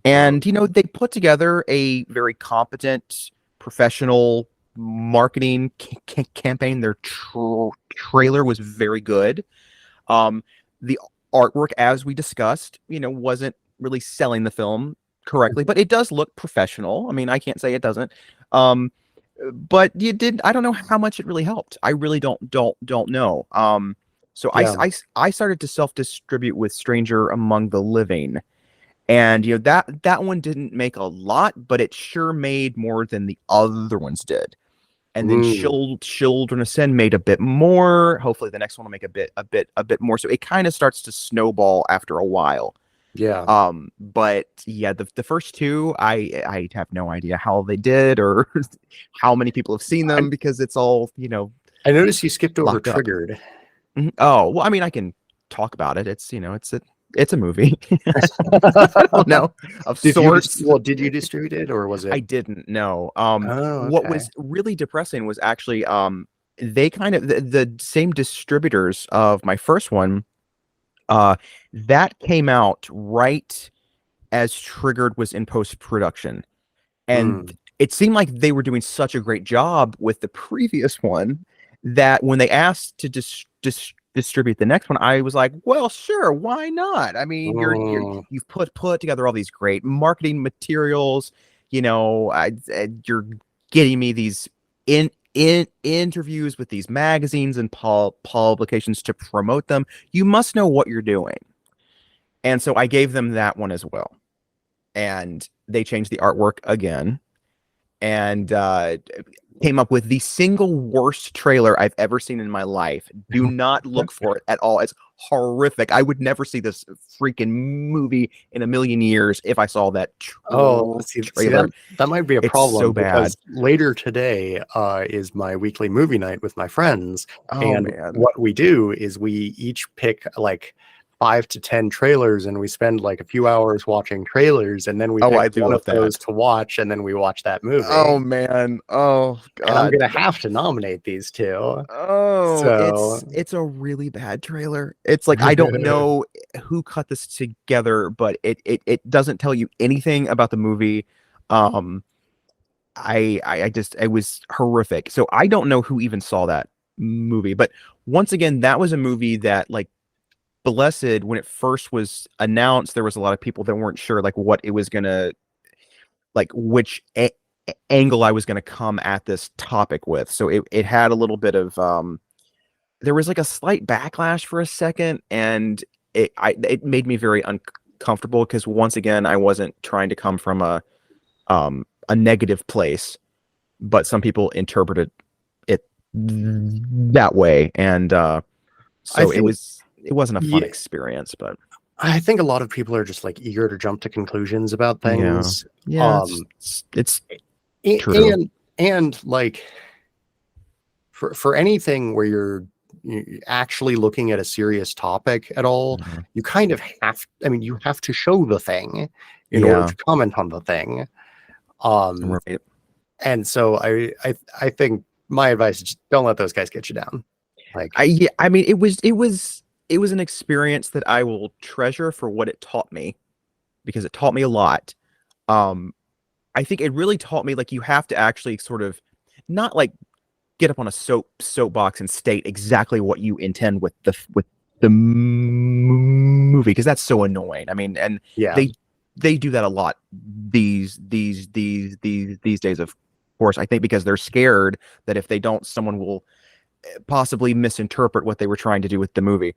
And they put together a very competent professional marketing campaign. Their trailer was very good. The artwork, as we discussed, wasn't really selling the film correctly, but it does look professional. I mean, I can't say it doesn't. But I don't know how much it really helped. I really don't know. So Yeah. I started to self-distribute with Stranger Among the Living. And that one didn't make a lot, but it sure made more than the other ones did. And then Children of Sin made a bit more. Hopefully the next one will make a bit more. So it kind of starts to snowball after a while. Yeah. But yeah, the first two, I have no idea how they did or how many people have seen them because it's all, I noticed you skipped over locked up. Triggered. Oh, well, I mean, I can talk about it. It's, it's It's a movie. I don't know, of sorts. Did you distribute it, or was I it? didn't know. Oh, What okay. was really depressing was actually they kind of the same distributors of my first one. That came out right as Triggered was in post production, and Hmm. it seemed like they were doing such a great job with the previous one that when they asked to distribute the next one, I was like, well, sure, why not? I mean, Mm. you've put together all these great marketing materials, you're getting me these in interviews with these magazines and publications to promote them. You must know what you're doing. And so I gave them that one as well. And they changed the artwork again and came up with the single worst trailer I've ever seen in my life. Do not look for it at all. It's horrific. I would never see this freaking movie in a million years if I saw that Oh, see trailer. that might be a It's so problem bad. because later today is my weekly movie night with my friends, Oh and man. what we do is we each pick like 5 to 10 trailers, and we spend like a few hours watching trailers, and then we Oh, pick I do one of love those that. to watch, and then we watch that movie. Oh man. Oh And I'm god. gonna have to nominate these two. Oh, So it's a really bad trailer. It's like I don't know who cut this together, but it doesn't tell you anything about the movie. Um, I just it was horrific. So I don't know who even saw that movie, but once again, that was a movie that like Blessed, when it first was announced, there was a lot of people that weren't sure like what it was gonna like which angle I was gonna come at this topic with. So it had a little bit of there was like a slight backlash for a second, and it made me very uncomfortable because once again I wasn't trying to come from a negative place, but some people interpreted it that way, and I so think it wasn't a fun yeah, experience. But I think a lot of people are just like eager to jump to conclusions about yeah, things. yeah, Um, it's true. and like for anything where you're actually looking at a serious topic at all, Mhm. you kind of I mean, you have to show the thing in order Yeah, to comment on the thing. Um, right. and so I think my advice is just don't let those guys get you down. Like, Yeah, I mean, it was an experience that I will treasure for what it taught me because it taught me a lot. Um, I think it really taught me like you have to actually sort of not like get up on a soapbox and state exactly what you intend with the movie because that's so annoying. I mean, and yeah. they do that a lot these days. Of course, I think because they're scared that if they don't, someone will possibly misinterpret what they were trying to do with the movie.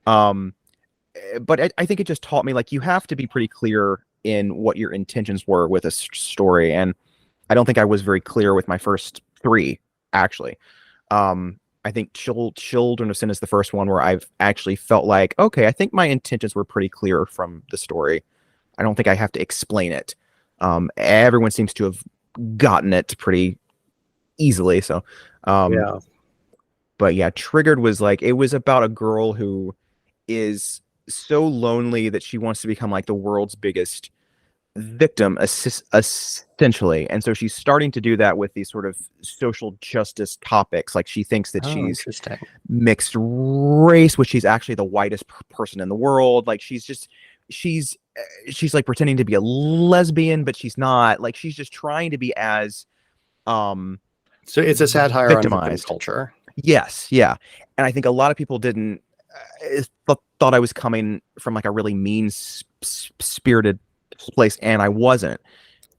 Um, but I think it just taught me like you have to be pretty clear in what your intentions were with a story, and I don't think I was very clear with my first three actually. I think Children of Sin is the first one where I've actually felt like, okay, I think my intentions were pretty clear from the story. I don't think I have to explain it. Everyone seems to have gotten it pretty easily. So, um, Yeah. but yeah, Triggered was like it was about a girl who is so lonely that she wants to become like the world's biggest victim essentially, and so she's starting to do that with these sort of social justice topics. Like she thinks that Oh, she's interesting. mixed race, which she's actually the whitest person in the world. Like she's she's like pretending to be a lesbian, but she's not. Like she's just trying to be as um So it's a satire on victim victimized. culture. Yes, yeah. And I think a lot of people didn't thought I was coming from like a really mean spirited place, and I wasn't.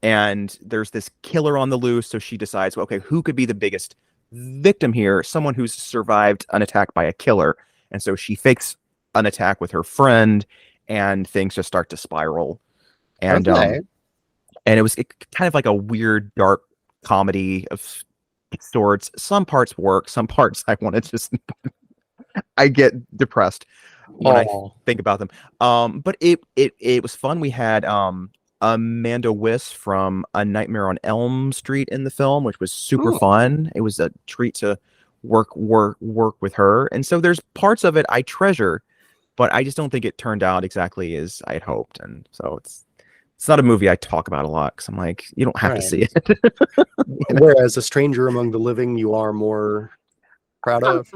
And there's this killer on the loose, so she decides, well, okay, who could be the biggest victim here? Someone who's survived an attack by a killer. And so she fakes an attack with her friend, and things just start to spiral. And Okay. and it was kind of like a weird dark comedy of sorts. Some parts work, some parts I want to just I get depressed when I Oh. think about them. But it was fun. We had Amanda Wyss from A Nightmare on Elm Street in the film, which was super Hmm. fun. It was a treat to work with her. And so there's parts of it I treasure, but I just don't think it turned out exactly as I had hoped, and so it's not a movie I talk about a lot because I'm like, you don't have to Right. see it. You know? Whereas A Stranger Among the Living, you are more proud of.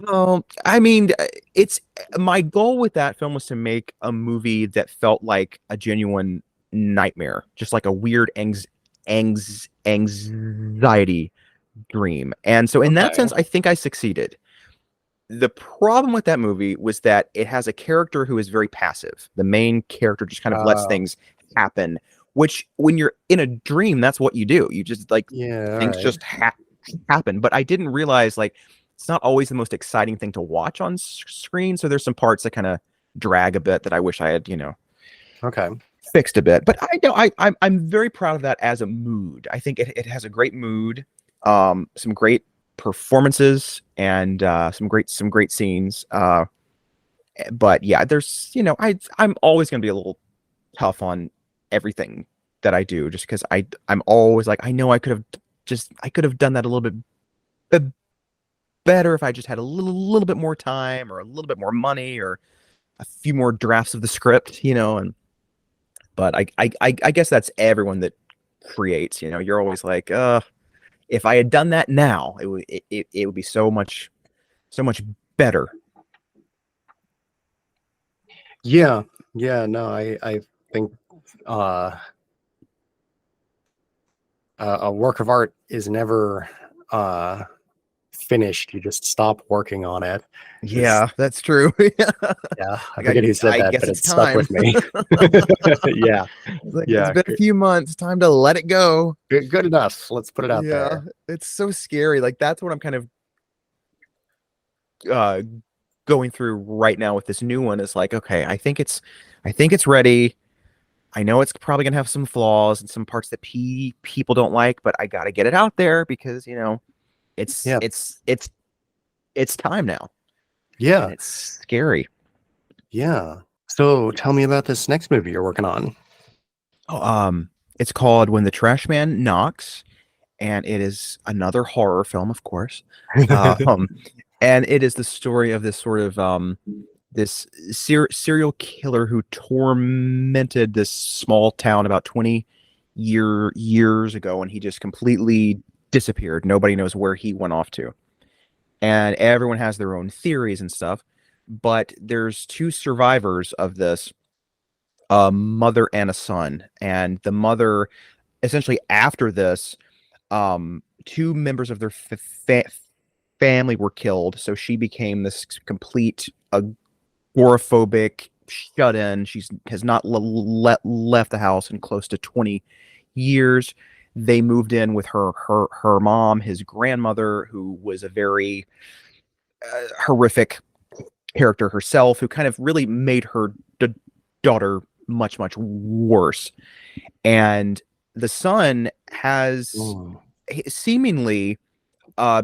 I mean, it's my goal with that film was to make a movie that felt like a genuine nightmare, just like a weird anxiety dream. And so, in that Okay. sense, I think I succeeded. The problem with that movie was that it has a character who is very passive. The main character just kind of lets Uh, things happen, which when you're in a dream, that's what you do. You just like yeah, all things right. just happen. But I didn't realize like it's not always the most exciting thing to watch on screen. So there's some parts that kind of drag a bit that I wish I had, Okay. fixed a bit. But I know I'm very proud of that as a mood. I think it has a great mood, some great performances, and some great scenes. But yeah, there's I'm always gonna be a little tough on everything that I do, just because I'm always like I know I could have done that a little bit better if I just had a little bit more time or a little bit more money or a few more drafts of the script, and but I guess that's everyone that creates, you're always like, if I had done that now, it would be so much better. Yeah. Yeah. No, I think uh, a work of art is never uh, finished. You just stop working on it. Is Yeah, that's true. Yeah, I Like forget who said I that, guess but it's it stuck time. with me. Yeah, Like it's yeah, been a few months, time to let it go. good enough. Let's put it out Yeah, there. it's so scary. Like that's what I'm kind of uh going through right now with this new one is like, okay, I think it's ready. I know it's probably gonna have some flaws and some parts that people don't like, but I gotta get it out there because it's Yeah, it's it's it's time now, and yeah, it's scary. yeah. So tell me about this next movie you're working on. Oh, it's called When the Trash Man Knocks, and it is another horror film, of course. Um, and it is the story of this sort of this serial killer who tormented this small town about 20 years ago, and he just completely disappeared. Nobody knows where he went off to, and everyone has their own theories and stuff. But there's two survivors of this, a mother and a son, and the mother essentially after this, two members of their family were killed, so she became this complete agoraphobic shut in. She's has not left the house in close to 20 years. They moved in with her mom, his grandmother, who was a very horrific character herself, who kind of really made her daughter much worse. And the son has Mm, seemingly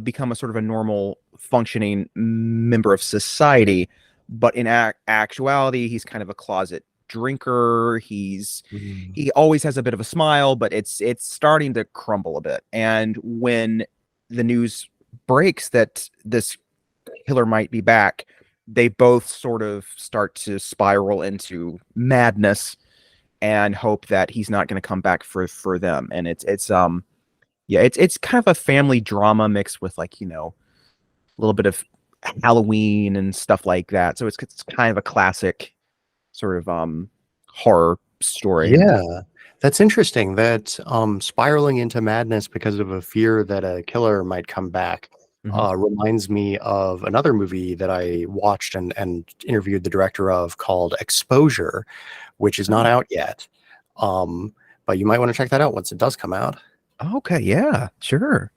become a sort of a normal functioning member of society, but in actuality, he's kind of a closet drinker. mm, He always has a bit of a smile, but it's starting to crumble a bit. And when the news breaks that this killer might be back, they both sort of start to spiral into madness and hope that he's not going to come back for them. And it's yeah, it's kind of a family drama mixed with like, a little bit of Halloween and stuff like that. So it's kind of a classic sort of horror story. yeah, that's interesting. That spiraling into madness because of a fear that a killer might come back Hmm. reminds me of another movie that I watched and interviewed the director of called Exposure, which is not Oh, out yet. But you might want to check that out once it does come out. okay, yeah, sure.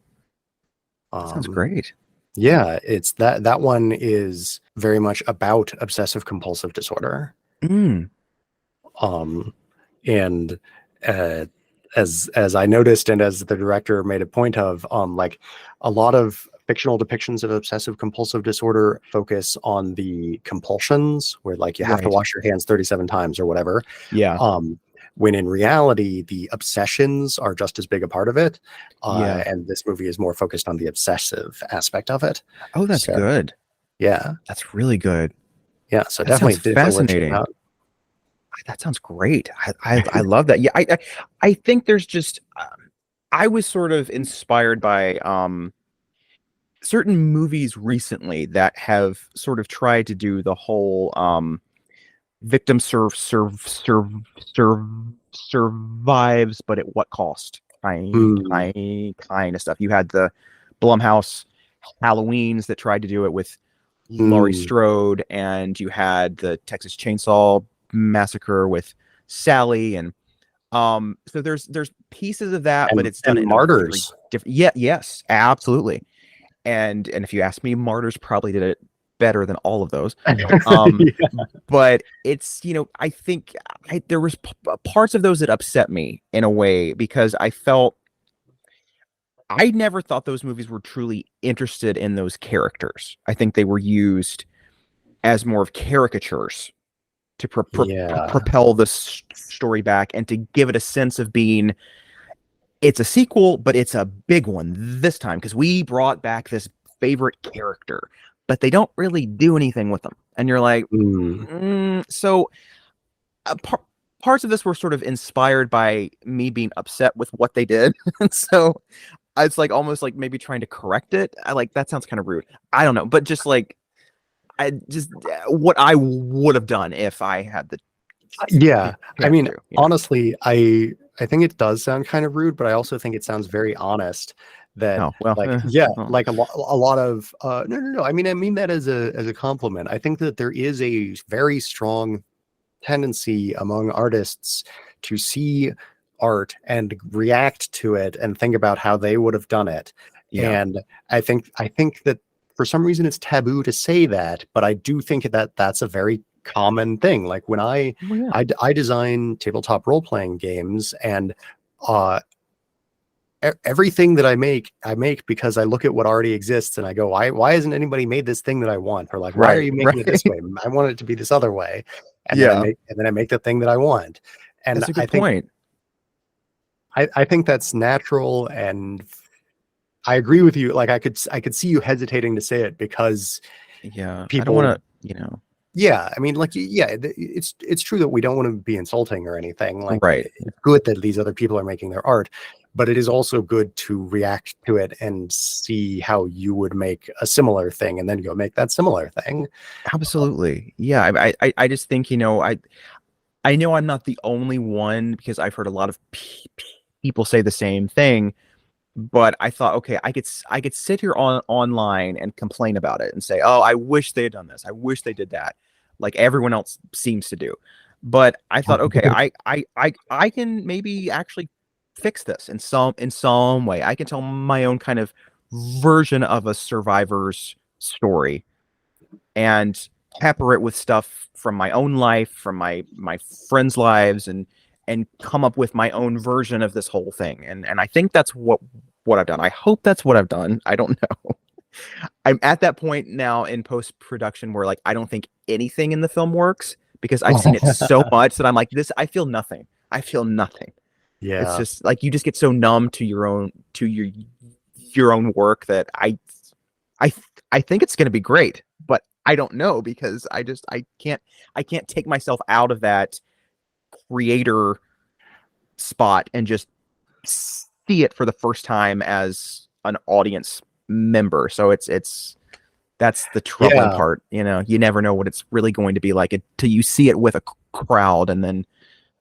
That sounds Um, great. yeah, it's that one is very much about obsessive compulsive disorder. Mm, Um, and uh, as I noticed, and as the director made a point of, like a lot of fictional depictions of obsessive compulsive disorder focus on the compulsions, where like you have to right. wash your hands 37 times or whatever. Yeah. Um, when in reality, the obsessions are just as big a part of it. Yeah. And this movie is more focused on the obsessive aspect of it. Oh, that's So good. yeah, That's really good. Yeah, so That sounds definitely worth checking fascinating. out. That sounds great. I love that. Yeah, I think there's just I was sort of inspired by certain movies recently that have sort of tried to do the whole victim survives, but at what cost? Hmm. Kind of stuff. You had the Blumhouse Halloweens that tried to do it with Laurie Hmm. Strode, and you had the Texas Chainsaw Massacre with Sally, and so there's pieces of that, but it's done And in a very Martyrs. different. Yeah, yes, absolutely. And if you ask me, Martyrs probably did it better than all of those. Um, Yeah. but it's, I think there was parts of those that upset me in a way because I never thought those movies were truly interested in those characters. I think they were used as more of caricatures to Yeah. propel the story back and to give it a sense of being it's a sequel, but it's a big one this time because we brought back this favorite character, but they don't really do anything with them. And you're like, Hmm. so parts of this were sort of inspired by me being upset with what they did. And so it's like almost like maybe trying to correct it. I like that sounds kind of rude. I don't know, but just like I just what I would have done if I had the Yeah. I chance mean, to, honestly, I think it does sound kind of rude, but I also think it sounds very honest that Oh, well, like yeah, well, like a lot of no. I mean that as a compliment. I think that there is a very strong tendency among artists to see art and react to it and think about how they would have done it. yeah. And I think that for some reason it's taboo to say that, but I do think that that's a very common thing. Like when Well, yeah. I design tabletop role playing games, and uh everything that I make because I look at what already exists and I go, why hasn't anybody made this thing that I want? Or like, why are Right, you making right. it this way? I want it to be this other way. And then Yeah, I make the thing that I want. And that's a good point. I think that's natural, and I agree with you. Like I could see you hesitating to say it because Yeah, I don't people want to. yeah, I mean, like, yeah, it's true that we don't want to be insulting or anything. Like, Right. it's good that these other people are making their art, but it is also good to react to it and see how you would make a similar thing, and then go make that similar thing. Absolutely. Yeah, I just think, I know I'm not the only one because I've heard a lot of people say the same thing, but I thought, okay, I could sit here online and complain about it and say, "Oh, I wish they had done this. I wish they did that," like everyone else seems to do. But I thought, okay, I can maybe actually fix this in some way. I can tell my own kind of version of a survivor's story and pepper it with stuff from my own life, from my friends' lives, and come up with my own version of this whole thing. And I think that's what I've done. I hope that's what I've done. I don't know. I'm at that point now in post production where like I don't think anything in the film works because I've seen it so much that I'm like this. I feel nothing. I feel nothing. It's Yeah, just like you just get so numb to your own work that I I think it's going to be great, but I don't know because I can't take myself out of that creator spot and just see it for the first time as an audience member. So it's that's the troubling yeah, part. You never know what it's really going to be like until you see it with a crowd, and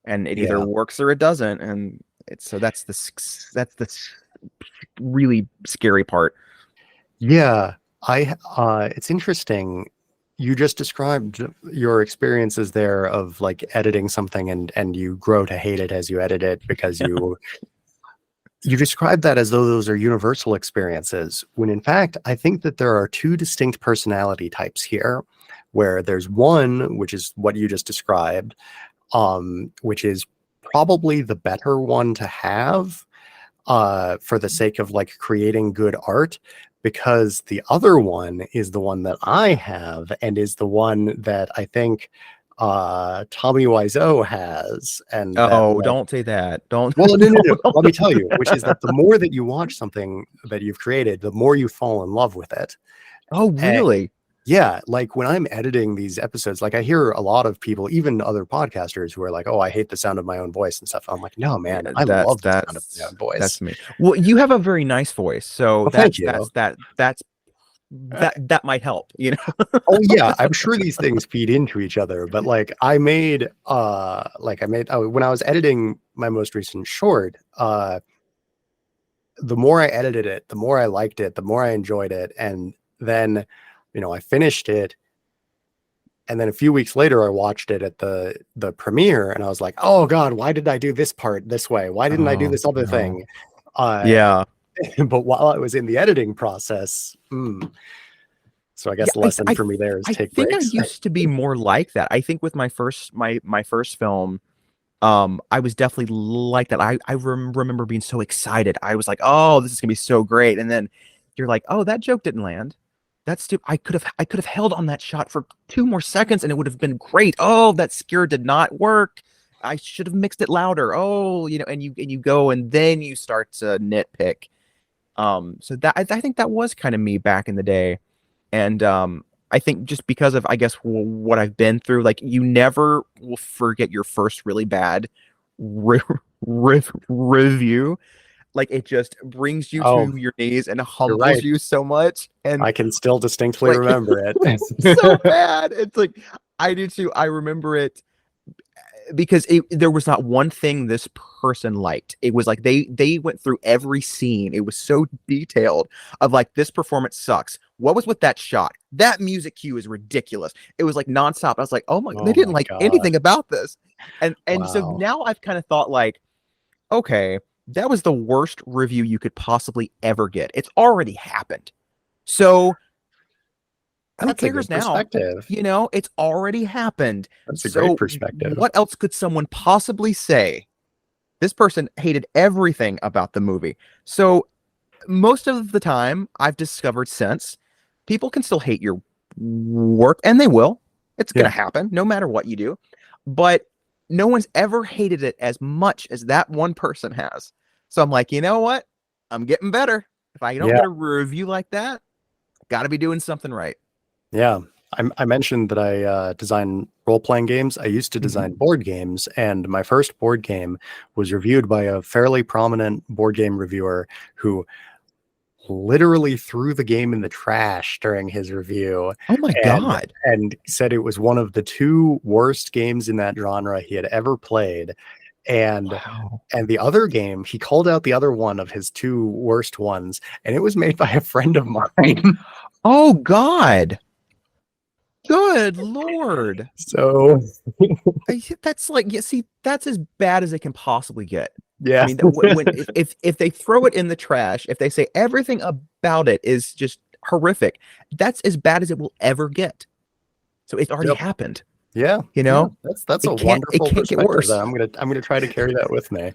it either yeah, works or it doesn't, and it's so that's the really scary part. yeah. It's interesting. You just described your experiences there of like editing something, and you grow to hate it as you edit it because you describe that as though those are universal experiences, when in fact, I think that there are two distinct personality types here, where there's one, which is what you just described, which is probably the better one to have, for the sake of like creating good art, because the other one is the one that I have, and is the one that I think Tommy Wiseau has, and that Oh, like don't say that. Don't. well, no, no, no. Let me Don't. tell you, which is that the more that you watch something that you've created, the more you fall in love with it. Oh, And really? Yeah, like when I'm editing these episodes, like I hear a lot of people, even other podcasters, who are like, "Oh, I hate the sound of my own voice" and stuff. I'm like, "No, man, Yeah, I that's love the sound of my that's own voice." that's me. Well, you have a very nice voice, so Well, thank you. Uh, that might help, you know. oh yeah, I'm sure these things feed into each other, but like when I was editing my most recent short, the more I edited it, the more I liked it, the more I enjoyed it, and then, I finished it. And then a few weeks later, I watched it at the premiere, and I was like, "Oh God, why did I do this part this way? Why didn't I do Oh this other no. thing?" Uh, Yeah. but while I was in the editing process, so I Yeah, guess the lesson for me there is I take think I breaks. used to be more like that. I think with my first film, I was definitely like that. Remember being so excited. I was like, "Oh, this is gonna be so great," and then you're like, "Oh, that joke didn't land. That's stupid. I could have held on that shot for 2 more seconds, and it would have been great. Oh, that scare did not work. I should have mixed it louder. Oh, and you go, and then you start to nitpick. So I think that was kind of me back in the day. And I think just because of, I guess, what I've been through, like you never will forget your first really bad re review. Like it just brings you Oh, to your knees and you're humbles right. you so much. And I can still distinctly like remember so it. bad. It's like I do too. I remember it because there was not one thing this person liked. It was like they went through every scene. It was so detailed of like this performance sucks. What was with that shot? That music cue is ridiculous. It was like nonstop. I was like, oh my, they Oh didn't my like God. anything about this. And so Wow. now I've kind of thought like, okay, that was the worst review you could possibly ever get. It's already happened. So who That's a cares good now? perspective. It's already happened. That's a great So perspective. what else could someone possibly say? This person hated everything about the movie. So most of the time I've discovered since people can still hate your work and they will. It's going Yeah. to happen no matter what you do. But no one's ever hated it as much as that one person has. So I'm like, you know what? I'm getting better. If I don't Yeah. get a review like that, got to be doing something right. Yeah. I mentioned that I design role-playing games. I used to Mhm. design board games, and my first board game was reviewed by a fairly prominent board game reviewer who literally threw the game in the trash during his review, Oh my and God. said it was one of the two worst games in that genre he had ever played. And Wow. the other game, he called out the other one of his two worst ones, and it was made by a friend of mine. Oh God. Good Lord. So That's like, yeah, see, that's as bad as it can possibly get. I yeah. mean, when if they throw it in the trash, if they say everything about it is just horrific, that's as bad as it will ever get. So it's already Yep. happened. Yeah. You Yeah. know, That's a it wonderful can't get perspective that worse. I'm gonna try to carry that with me.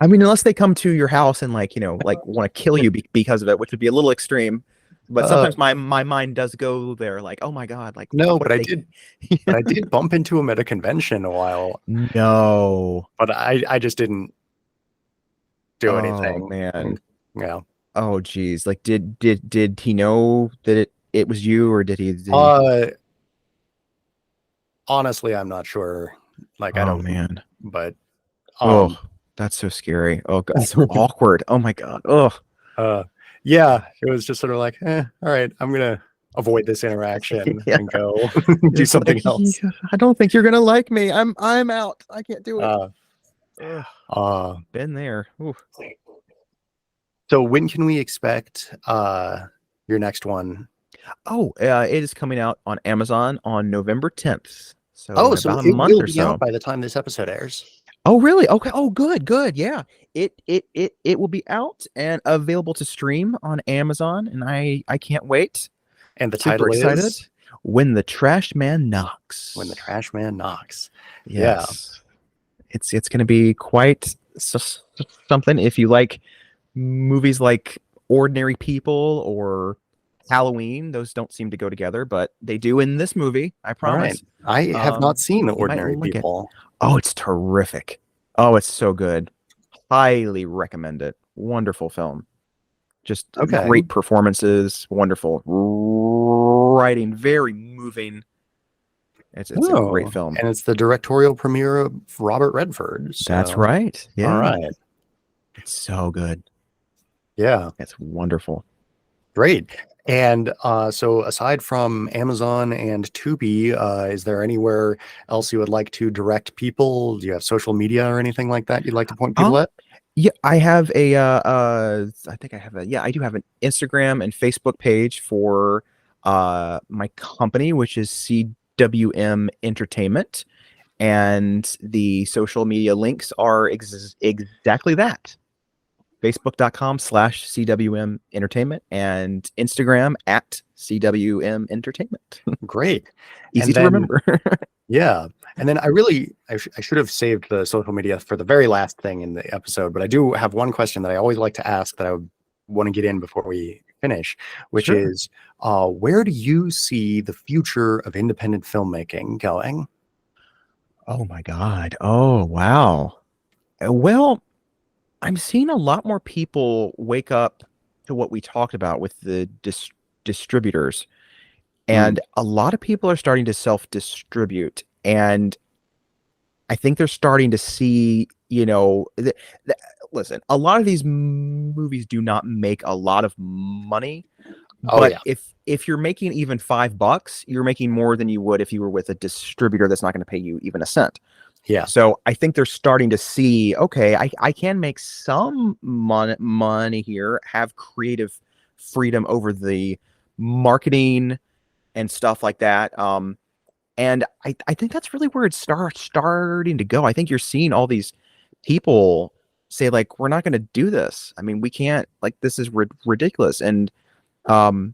I mean, unless they come to your house and like, like want to kill you because of it, which would be a little extreme. But Uh sometimes my mind does go there, like, oh my God, like no, what but if they? I did bump into him at a convention a while, No. but I just didn't do Oh anything. man. And yeah. Oh geez. Like did he know that it was you or did he? Uh honestly, I'm not sure. Like I Oh don't, man. but Oh, um that's so scary. Oh God, so awkward. Oh my God. Oh. uh yeah, it was just sort of like, all right, I'm gonna avoid this interaction Yeah. and go do It's something like else. I don't think you're gonna like me. I'm out. I can't do it. Uh Ugh, uh been there. Ooh. so when can we expect your next one? Oh, it is coming out on Amazon on November 10th. So Oh, in so about a it month will or be out so. by the time this episode airs. Oh, really? Okay. Oh, good, good. Yeah. It will be out and available to stream on Amazon, and I can't wait. And the Super title excited. is When the Trash Man When the Knocks. Trash Man Knocks. Yeah. Yes. It's going to be quite something if you like movies like Ordinary People or Halloween. Those don't seem to go together, but they do in this movie. I All right. promise. I have not seen You might Ordinary like it. People. Oh, it's terrific. Oh, it's so good. Highly recommend it. Wonderful film. Just Okay. great performances. Wonderful. writing, very moving. It's a great film. And it's the directorial premiere of Robert Redford. So. That's right. Yeah. All right. It's so good. Yeah. It's wonderful. Great. And so aside from Amazon and Tubi, is there anywhere else you would like to direct people? Do you have social media or anything like that you'd like to point people at? Yeah, I have I think I have I do have an Instagram and Facebook page for my company, which is CWM Entertainment. And the social media links are exactly that. Facebook.com/CWM Entertainment and Instagram @CWM Entertainment. Great. Easy to remember. Yeah. And then I should have saved the social media for the very last thing in the episode, but I do have one question that I always like to ask that I would want to get in before we finish, which is, where do you see the future of independent filmmaking going? Oh my God. Oh, wow. Well, I'm seeing a lot more people wake up to what we talked about with the distributors. And a lot of people are starting to self-distribute. And I think they're starting to see, listen, a lot of these movies do not make a lot of money. But if you're making even $5, you're making more than you would if you were with a distributor that's not going to pay you even a cent. Yeah. So I think they're starting to see, okay, I can make some money here, have creative freedom over the marketing and stuff like that. And I think that's really where it's starting to go. I think you're seeing all these people say, like, we're not going to do this. I mean, we can't, like, this is ridiculous. And so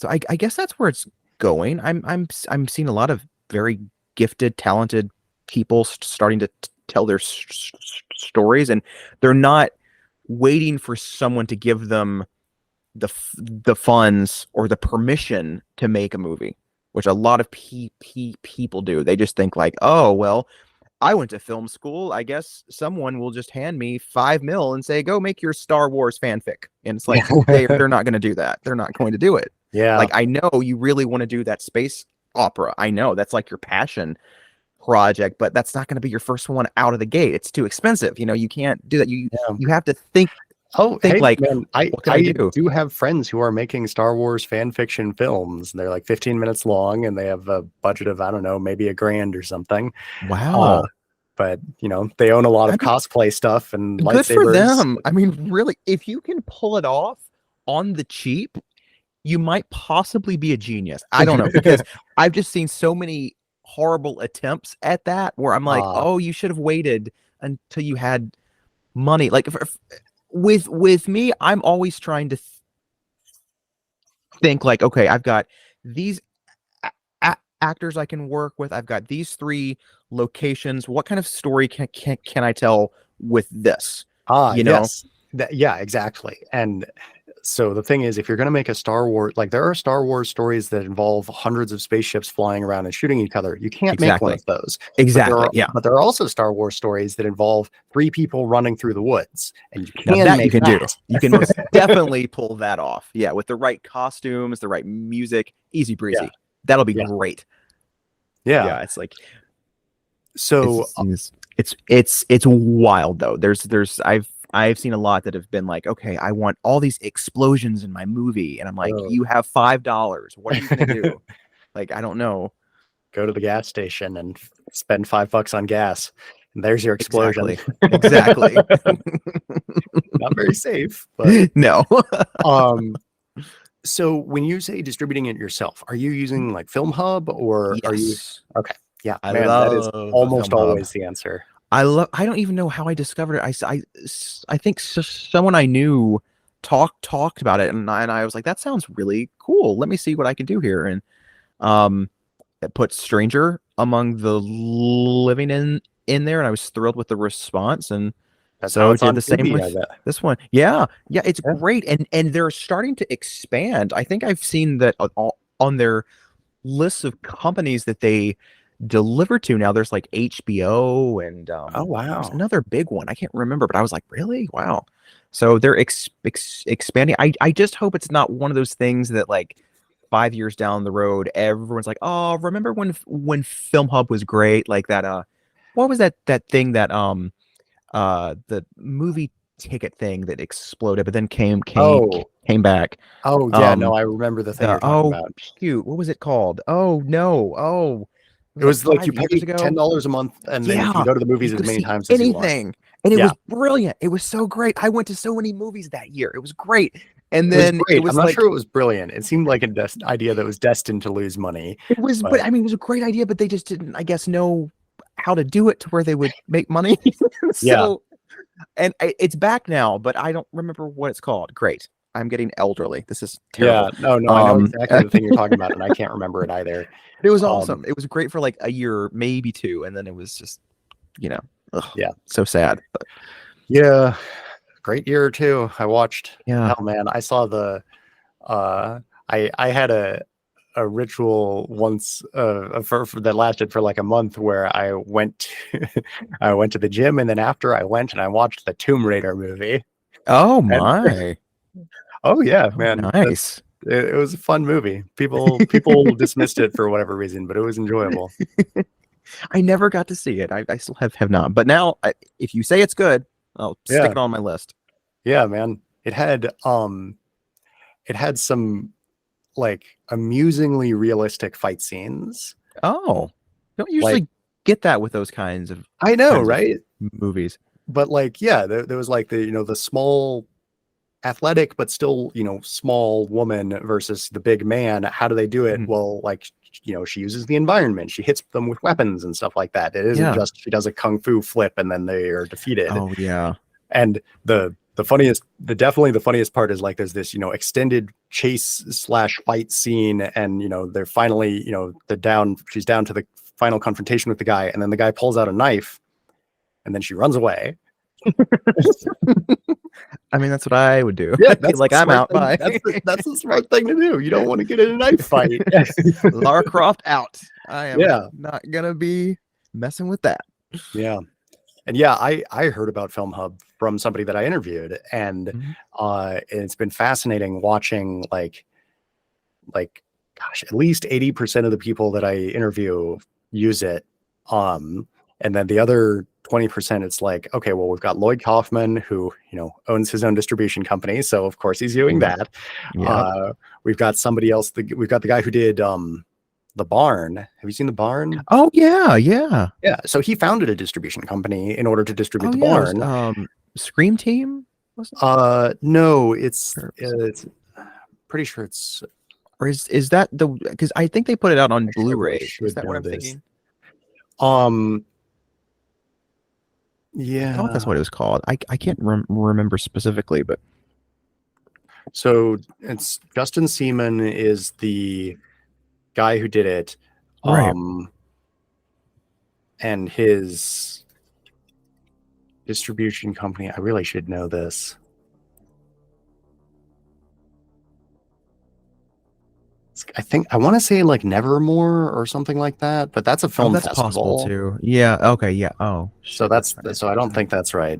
I guess that's where it's going. I'm seeing a lot of very gifted, talented people starting to tell their stories, and they're not waiting for someone to give them the funds or the permission to make a movie, which a lot of people do. They just think like, oh, well, I went to film school. I guess someone will just hand me $5 million and say, go make your Star Wars fanfic. And it's like, they're not going to do that. They're not going to do it. Yeah. Like, I know you really want to do that space opera. I know that's like your passion project, but that's not going to be your first one out of the gate. It's too expensive. You can't do that. You have to think. Hey, like, man, I do have friends who are making Star Wars fan fiction films, and they're like 15 minutes long, and they have a budget of, I don't know, maybe $1,000 or something. Wow. But they own a lot of cosplay stuff and lightsabers. Good for them. I mean, really, if you can pull it off on the cheap, you might possibly be a genius. I don't know, because I've just seen so many horrible attempts at that where I'm like, oh, you should have waited until you had money. Like, with me, I'm always trying to think like, okay, I've got these actors I can work with. I've got these 3 locations. What kind of story can I tell with this? Yes. Yeah, exactly. And so the thing is, if you're going to make a Star Wars, like, there are Star Wars stories that involve hundreds of spaceships flying around and shooting each other. You can't make one of those. Exactly. But there are also Star Wars stories that involve 3 people running through the woods, and you can make that. You can most definitely pull that off. Yeah, with the right costumes, the right music, easy breezy. Yeah. That'll be great. Yeah, it's like, so it's wild though. I've seen a lot that have been like, okay, I want all these explosions in my movie. And I'm like, you have $5. What are you going to do? Like, I don't know. Go to the gas station and spend $5 on gas. And there's your explosion. Exactly. Not very safe, but no. So when you say distributing it yourself, are you using like Film Hub, or are you? Okay. Yeah. That is almost always the answer. I don't even know how I discovered it. I think someone I knew talked about it, and I was like, that sounds really cool. Let me see what I can do here. And it put Stranger Among the Living in there, and I was thrilled with the response. And so it did the same with this one. Yeah, it's great. And they're starting to expand. I think I've seen that on their lists of companies that they deliver to now. There's like HBO and oh wow, there's another big one I can't remember, but I was like, really? Wow. So they're expanding. I just hope it's not one of those things that like 5 years down the road, everyone's like, "Oh, remember when Film Hub was great?" Like that. What was that thing that the movie ticket thing that exploded, but then Oh, came back. oh yeah, no, Um, I remember the thing the you're talking about. shoot, what was it called? Oh no, it It was like was like you 5 years pay ago. $10 a month, and then you can Yeah, go to the you movies as could many see times as you want. anything, and it Yeah, was brilliant. It was so great. I went to so many movies that year. It was great, and it was then it great. I'm was not like sure it was brilliant. It seemed like idea that was destined to lose money, it was, but but I mean, it was a great idea, but they just didn't, I guess, know how to do it to where they would make money. yeah, So, and it's back now, but I don't remember what it's called. Great. I'm getting elderly. This is yeah. terrible. No, no, I know exactly the thing you're talking about, and I can't remember it either. It was Um, awesome. It was great for like a year, maybe two, and then it was just, you know, ugh, yeah, so sad. But yeah. Great year too. I watched. yeah. Hell, man, I saw the. Uh, I had a ritual once that lasted for like a month where I went to, I went to the gym, and then after I went and I watched the Tomb Raider movie. Oh And my. oh yeah, Oh, man, nice. it was a fun movie. People dismissed it for whatever reason, but it was enjoyable. I never got to see it. I still have not. But now, if you say it's good, I'll stick Yeah, it on my list. yeah, man. It had some like amusingly realistic fight scenes. Oh, don't Like, usually get that with those kinds of I know, kinds of right? movies. But like, yeah, there was like the small athletic but still small woman versus the big man. How do they do it? Mhm. Well, like, she uses the environment, she hits them with weapons and stuff like that. It isn't Yeah. just she does a kung fu flip and then they are defeated. Oh yeah. And definitely the funniest part is like there's this extended chase slash fight scene, and they're finally she's down to the final confrontation with the guy, and then the guy pulls out a knife, and then she runs away. I mean, that's what I would do. Yeah, I'd be like, I'm out. Bye. That's the smart thing to do. You don't want to get in a knife fight. Lara Croft out. I am Yeah. not gonna be messing with that. Yeah. And yeah, I heard about Film Hub from somebody that I interviewed, and Mhm. it's been fascinating watching like gosh, at least 80% of the people that I interview use it. And then the other 20%, it's like, okay, well, we've got Lloyd Kaufman, who owns his own distribution company, so of course he's doing that. Yeah. We've got somebody else. We've got the guy who did The Barn. Have you seen The Barn? Oh yeah, yeah. Yeah, so he founded a distribution company in order to distribute Oh The yeah. It was, Barn. Scream Team. Was it? No, Or it's pretty sure it's. Or is that the? Because I think they put it out on I probably Blu-ray. should Is that what know I'm this. thinking? Yeah. I thought that's what it was called. I can't remember specifically, but So it's Justin Seaman is the guy who did it. right. And his distribution company, I really should know this. I want to say like Nevermore or something like that, but that's a film that's festival possible too. Yeah. Okay. Yeah. Oh. So Shit, so I don't think that's right.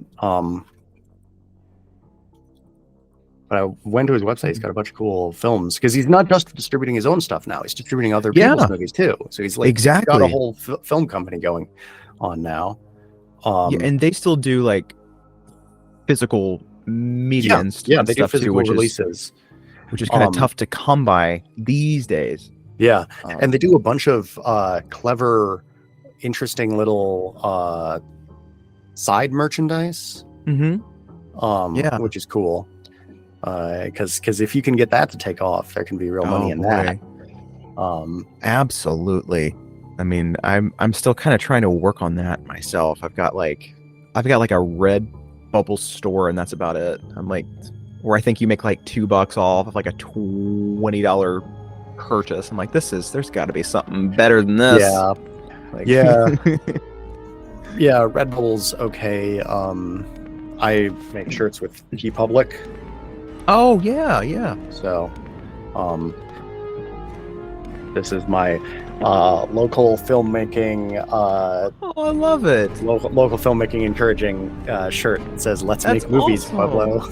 But I went to his website. He's got a bunch of cool films because he's not just distributing his own stuff now. He's distributing other people's movies too. So he's like got a whole film company going on now. Yeah, and they still do like physical media and they do stuff physical too, releases, which is kind of tough to come by these days. Yeah, and they do a bunch of clever, interesting little side merchandise. Yeah, which is cool. Because if you can get that to take off, there can be real money in that. Absolutely. I mean, I'm still kind of trying to work on that myself. I've got like a Redbubble store, and that's about it. I'm like, where I think you make like $2 off of like a $20 purchase. I'm like, there's got to be something better than this. Yeah, like, yeah, yeah. Redbubble's okay. I make shirts with TeePublic. Oh yeah, yeah. So, this is my local filmmaking. Oh, I love it. Local filmmaking encouraging shirt. It says "Let's That's make movies, awesome. Pueblo."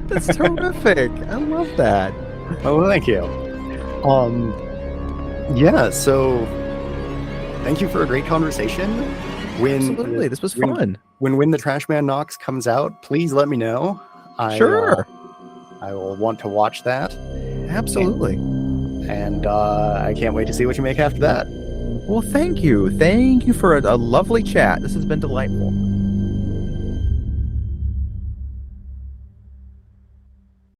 That's terrific. I love that. Oh, thank you. Um, yeah. So thank you for a great conversation. Absolutely, this was fun. When the Trash Man Knocks comes out, please let me know. Sure. I will want to watch that. Absolutely. And I can't wait to see what you make after that. Well, thank you. Thank you for a lovely chat. This has been delightful.